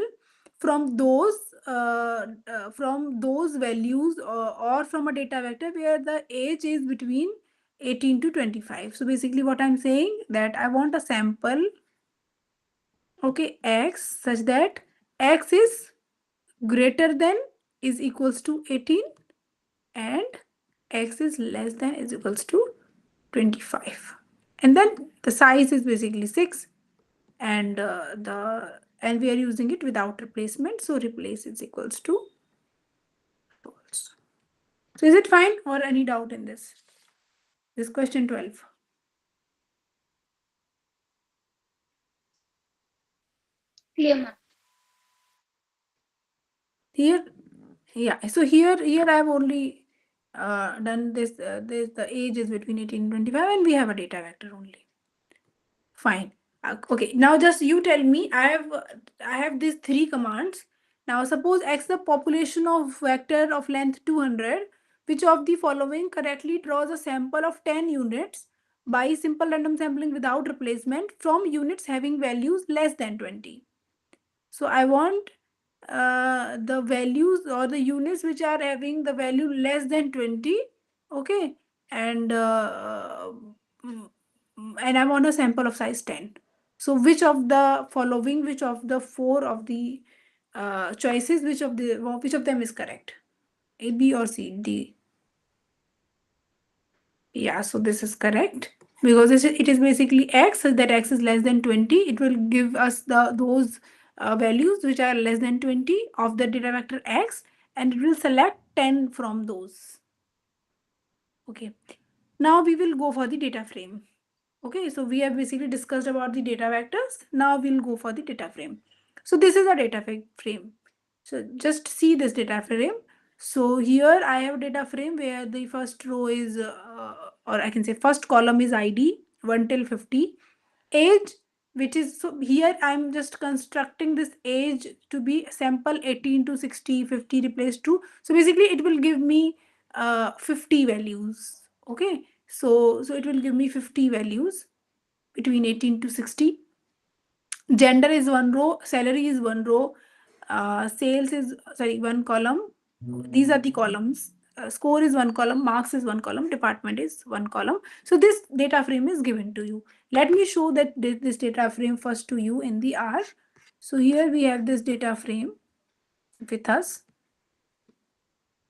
from those values, or from a data vector where the age is between 18 to 25. So basically what I'm saying, that I want a sample, okay, X, such that X is greater than is equals to 18 and X is less than is equals to 25. And then the size is basically 6, and and we are using it without replacement, so replace is equals to false. So is it fine, or any doubt in this question 12? Clear, ma'am. Here, yeah, so here I have only done this, the age is between 18 and 25, and we have a data vector only. Fine. Okay, now just you tell me, I have these 3 commands. Now suppose X the population of vector of length 200, which of the following correctly draws a sample of 10 units by simple random sampling without replacement from units having values less than 20. So I want the values or the units which are having the value less than 20. Okay, and mm, and I want a sample of size 10. So which of the following, which of the 4 of the choices, which of them is correct? A, B, or C? D. Yeah, so this is correct, because it is basically X, so that X is less than 20. It will give us those values which are less than 20 of the data vector X, and it will select 10 from those. Okay, now we will go for the data frame. Okay, so we have basically discussed about the data vectors. Now we'll go for the data frame. So this is a data frame. So just see this data frame. So here I have data frame where the first row is, or I can say first column is ID 1 till 50, age, which is, so here I'm just constructing this age to be sample 18 to 60, 50 replaced 2. So basically it will give me 50 values. Okay, so it will give me 50 values between 18 to 60. Gender is 1 row, salary is 1 row, sales is, sorry, 1 column. These are the columns. Score is 1 column, marks is 1 column, department is 1 column. So this data frame is given to you. Let me show that this data frame first to you in the R. So here we have this data frame with us,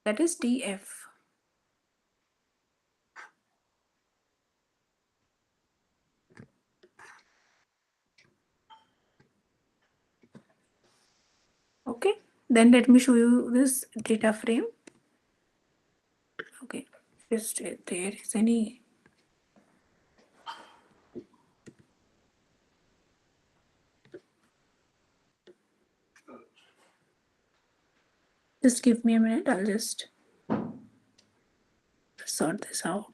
that is DF. Okay, then let me show you this data frame. Okay, just there is any, just give me a minute, I'll just sort this out.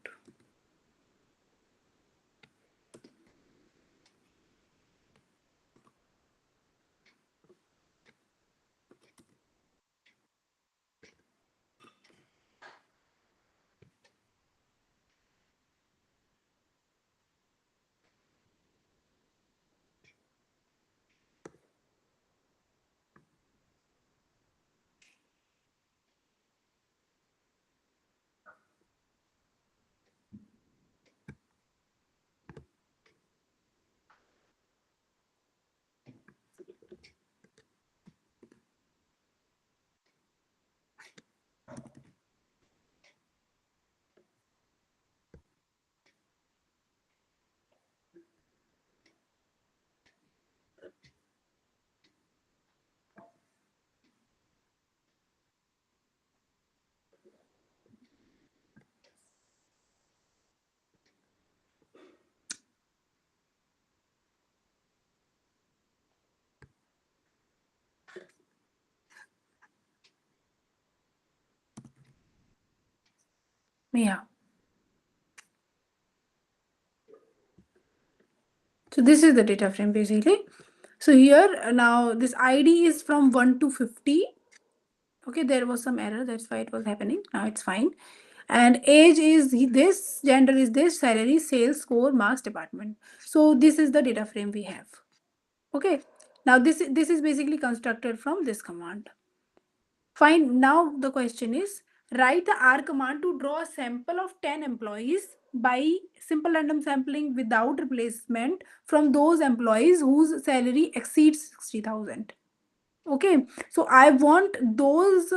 Yeah. So this is the data frame basically. So here now this ID is from 1 to 50. Okay, there was some error, that's why it was happening. Now it's fine. And age is this, gender is this, salary, sales, score, marks, department. So this is the data frame we have. Okay. Now this is basically constructed from this command. Fine. Now the question is write the R command to draw a sample of 10 employees by simple random sampling without replacement from those employees whose salary exceeds 60,000. Okay, so I want those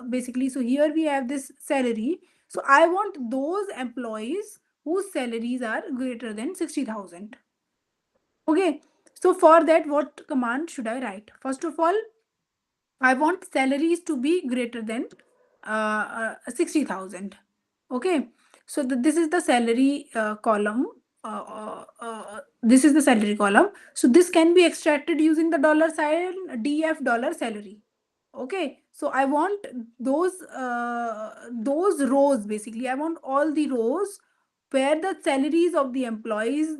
basically. So here we have this salary. So I want those employees whose salaries are greater than 60,000. Okay, so for that, what command should I write? First of all, I want salaries to be greater than 60,000. Okay, so this is the salary column. This is the salary column. So this can be extracted using the dollar sign DF dollar salary. Okay, so I want those rows basically. I want all the rows where the salaries of the employees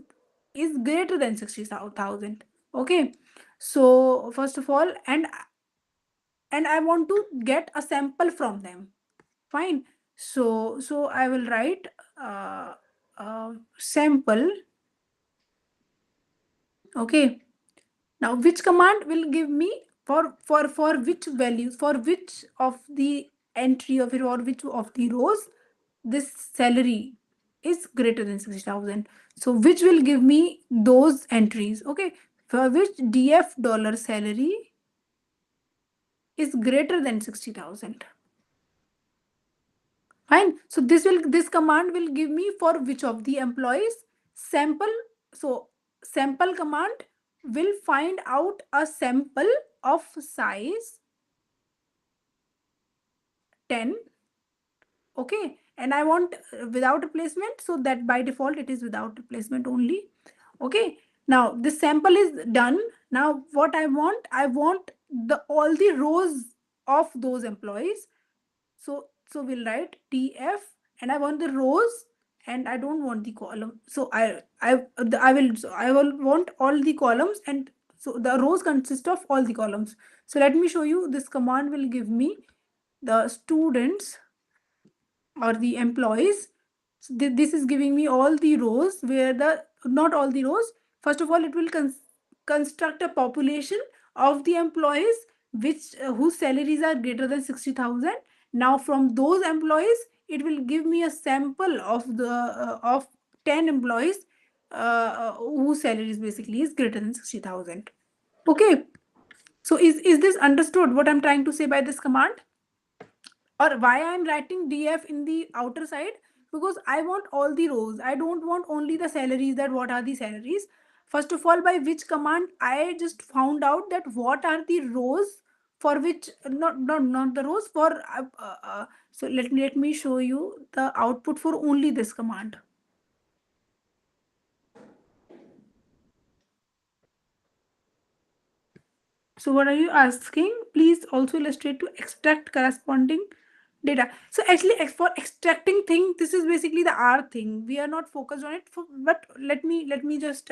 is greater than 60,000. Okay, so first of all, and I want to get a sample from them. Fine. So I will write uh, sample. Okay. Now which command will give me for which values, for which of the entry of it, or which of the rows this salary is greater than 60,000. So which will give me those entries. Okay. For which DF dollar salary is greater than 60,000. Fine. So this command will give me for which of the employees sample. So sample command will find out a sample of size 10. Okay. And I want without replacement. So that by default it is without replacement only. Okay. Now this sample is done. Now what I want the all the rows of those employees. So we'll write TF, and I want the rows and I don't want the column. So I will want all the columns, and so the rows consist of all the columns. So let me show you. This command will give me the students or the employees. So this is giving me all the rows where the not all the rows. First of all, it will construct a population of the employees which whose salaries are greater than 60,000. Now from those employees, it will give me a sample of 10 employees whose salaries basically is greater than 60,000. Okay. So is this understood what I'm trying to say by this command? Or why I'm writing DF in the outer side? Because I want all the rows. I don't want only the salaries. That what are the salaries? First of all, by which command I just found out that what are the rows for which not the rows for so let me show you the output for only this command. So what are you asking? Please also illustrate to extract corresponding data. So actually for extracting thing, this is basically the R thing. We are not focused on it. But let me just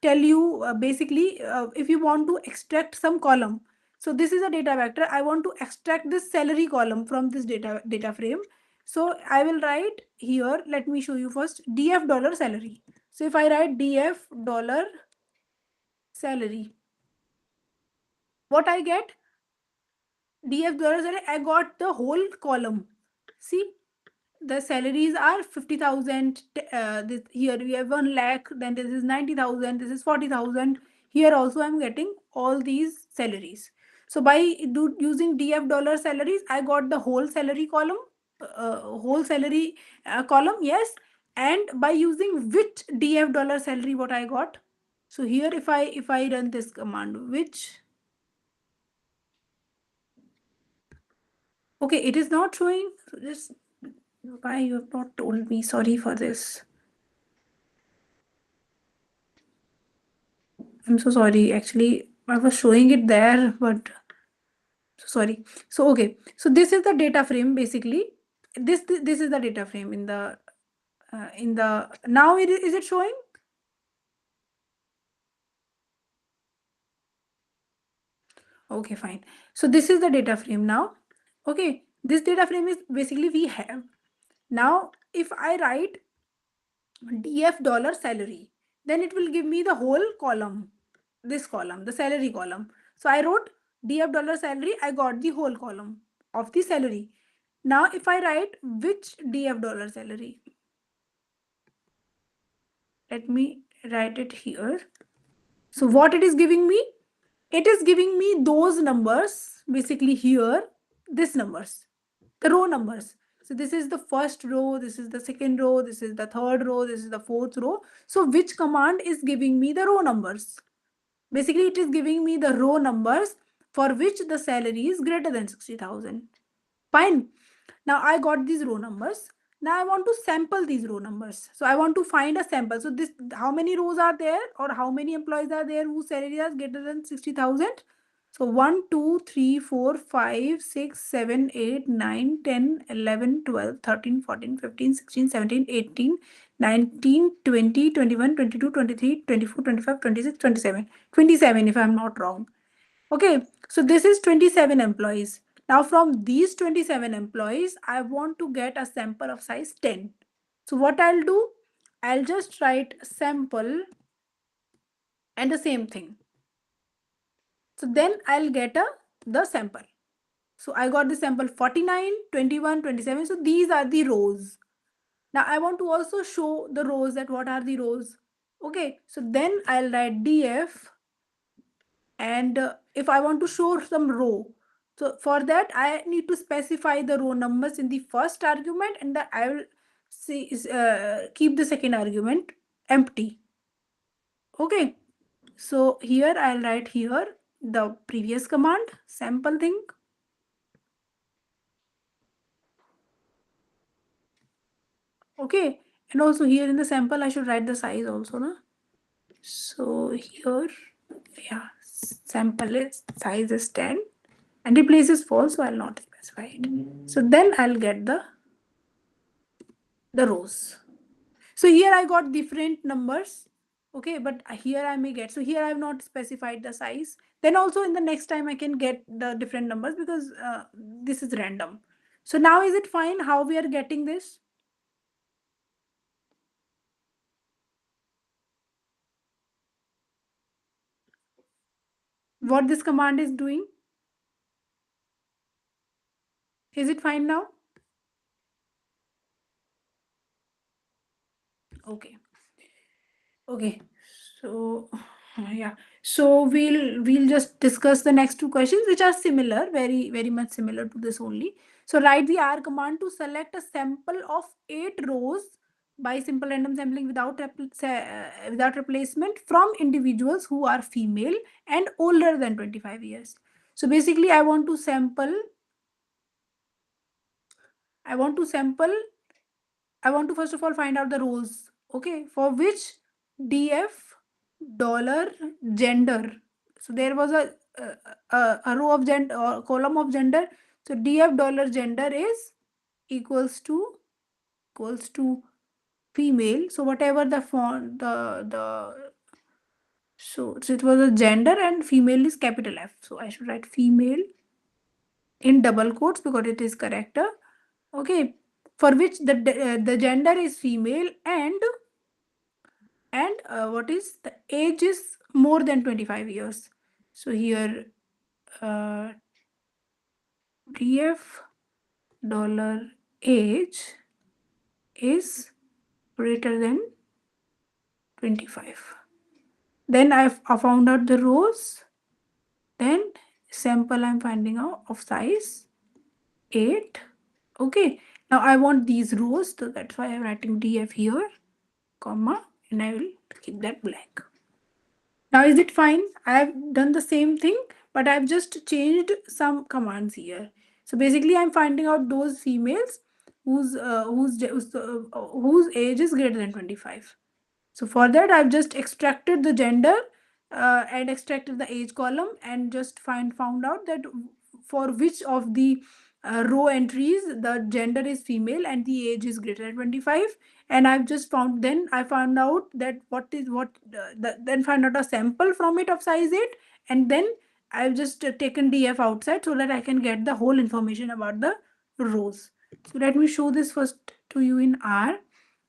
tell you basically if you want to extract some column. So this is a data vector. I want to extract this salary column from this data frame. So I will write here. Let me show you first DF dollar salary. So if I write DF dollar salary, what I get? DF dollar salary, I got the whole column. See, the salaries are 50,000. This here we have 1 lakh. Then this is 90,000. This is 40,000. Here also I'm getting all these salaries. So by using DF dollar salaries, I got the whole salary column, whole salary column. Yes, and by using which DF dollar salary, what I got. So here if I run this command, which okay, it is not showing. So just why you have not told me? Sorry for this. I'm so sorry. Actually, I was showing it there, but sorry. So okay. So this is the data frame basically. this is the data frame in the now is it showing? Okay, fine. So this is the data frame now. Okay, this data frame is basically we have. Now, if I write DF dollar salary, then it will give me the whole column, this column, the salary column. So I wrote DF dollar salary, I got the whole column of the salary. Now, if I write which DF dollar salary, let me write it here. So what it is giving me? It is giving me those numbers basically here, this numbers, the row numbers. So this is the first row, this is the second row, this is the third row, this is the fourth row. So which command is giving me the row numbers? Basically, it is giving me the row numbers for which the salary is greater than 60,000. Fine. Now I got these row numbers. Now I want to sample these row numbers. So I want to find a sample. So this, how many rows are there or how many employees are there whose salary is greater than 60,000? So 1, 2, 3, 4, 5, 6, 7, 8, 9, 10, 11, 12, 13, 14, 15, 16, 17, 18, 19, 20, 21, 22, 23, 24, 25, 26, 27. 27 if I'm not wrong. Okay, so this is 27 employees. Now from these 27 employees, I want to get a sample of size 10. So what I'll do, I'll just write sample and the same thing. So then I'll get the sample. So I got the sample 49, 21, 27. So these are the rows. Now I want to also show the rows, that what are the rows. Okay, so then I'll write df, and if I want to show some row, so for that I need to specify the row numbers in the first argument, and I will see keep the second argument empty. Okay, so here I'll write here the previous command sample thing. Okay, and also here in the sample I should write the size also, na? So here, yeah, sample is size is 10 and replace is false, so I'll not specify it. So then I'll get the rows. So here I got different numbers. Okay, but here I may get, so here I have not specified the size. Then also in the next time I can get the different numbers because this is random. So now is it fine how we are getting this? What this command is doing? Is it fine now? Okay. Okay, so yeah, so we'll just discuss the next two questions which are similar, very much similar to this only. So write the R command to select a sample of 8 rows by simple random sampling without replacement from individuals who are female and older than 25 years. So basically, I want to sample I want to first of all find out the roles, okay, for which df dollar gender. So there was a row of gender or column of gender. So df dollar gender is equals to equals to female. So whatever the font the so it was a gender and female is capital F. So I should write female in double quotes because it is character. Okay, for which the gender is female and what is the age is more than 25 years. So here uh, df dollar age is greater than 25. Then I found out the rows. Then sample I'm finding out of size 8. Okay, now I want these rows, so that's why I'm writing df here, comma, and I will keep that blank. Now is it fine? I have done the same thing, but I've just changed some commands here. So basically, I'm finding out those females whose age is greater than 25. So for that, I've just extracted the gender and extracted the age column and just found out that for which of the row entries, the gender is female and the age is greater than 25. And I've just found, then I found out that then find out a sample from it of size 8. And then I've just taken df outside so that I can get the whole information about the rows. So let me show this first to you in R.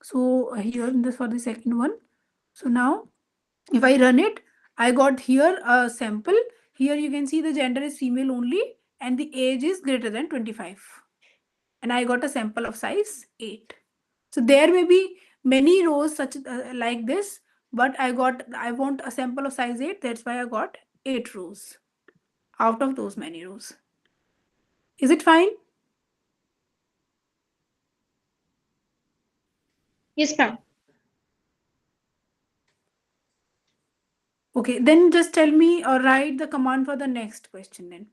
So here in this for the second one. So now if I run it, I got here a sample. Here you can see the gender is female only and the age is greater than 25. And I got a sample of size 8. So there may be many rows such like this, but I want a sample of size 8. That's why I got 8 rows out of those many rows. Is it fine? Yes, ma'am. Okay, then just tell me or write the command for the next question then.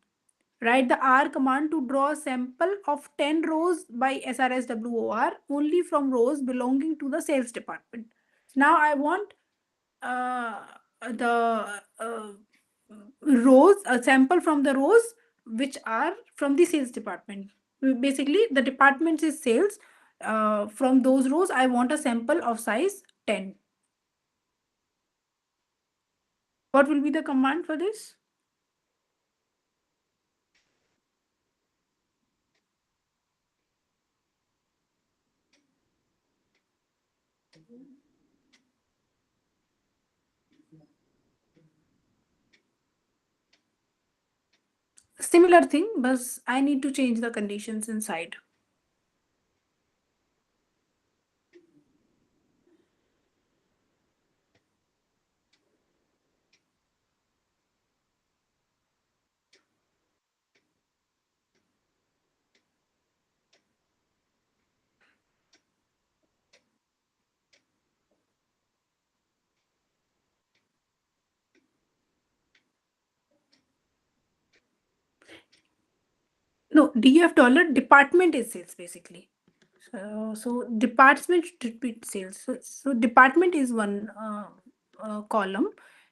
Write the R command to draw a sample of 10 rows by SRSWOR only from rows belonging to the sales department. Now I want uh, the rows, a sample from the rows which are from the sales department. Basically, the department is sales. From those rows, I want a sample of size 10. What will be the command for this? Similar thing, but I need to change the conditions inside. No, DF dollar department is sales basically. So department should be sales. So department is one column,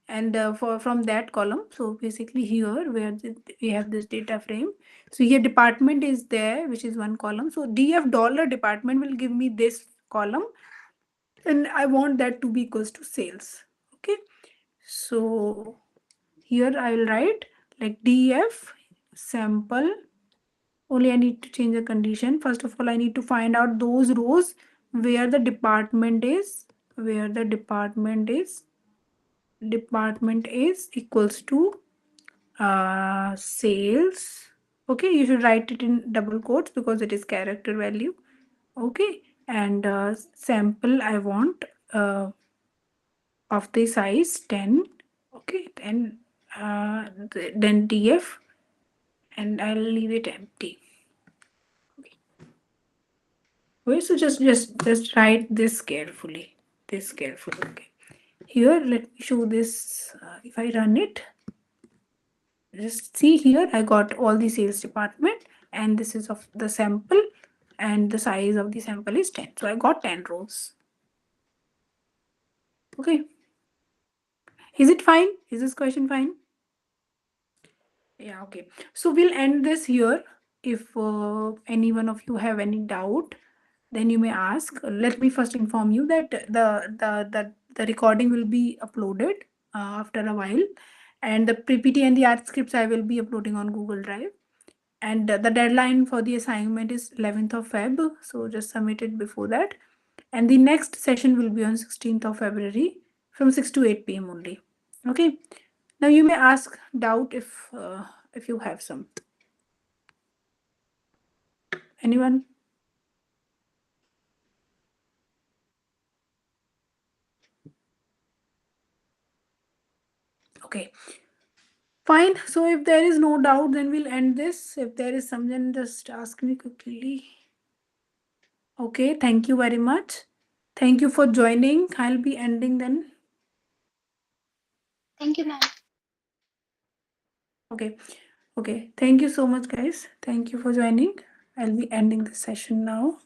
and for from that column, so basically here where we have this data frame. So here department is there, which is one column. So DF dollar department will give me this column, and I want that to be equals to sales. Okay, so here I will write like DF sample. Only I need to change the condition. First of all, I need to find out those rows where the department is equals to sales. Okay, you should write it in double quotes because it is character value. Okay, and sample I want of the size 10. Okay, then df, and I'll leave it empty. Okay, so just write this carefully. This carefully. Okay. Here, let me show this. If I run it, just see here. I got all the sales department, and this is of the sample, and the size of the sample is 10. So I got 10 rows. Okay. Is it fine? Is this question fine? Yeah. Okay. So we'll end this here. If any one of you have any doubt, then you may ask. Let me first inform you that the recording will be uploaded after a while, and the PPT and the art scripts I will be uploading on Google Drive. And the deadline for the assignment is 11th of Feb, so just submit it before that. And the next session will be on 16th of February from 6 to 8 p.m. only. Okay. Now you may ask doubt if you have some. Anyone? Okay. Fine. So if there is no doubt, then we'll end this. If there is something, just ask me quickly. Okay. Thank you very much. Thank you for joining. I'll be ending then. Thank you, ma'am. Okay. Okay. Thank you so much, guys. Thank you for joining. I'll be ending the session now.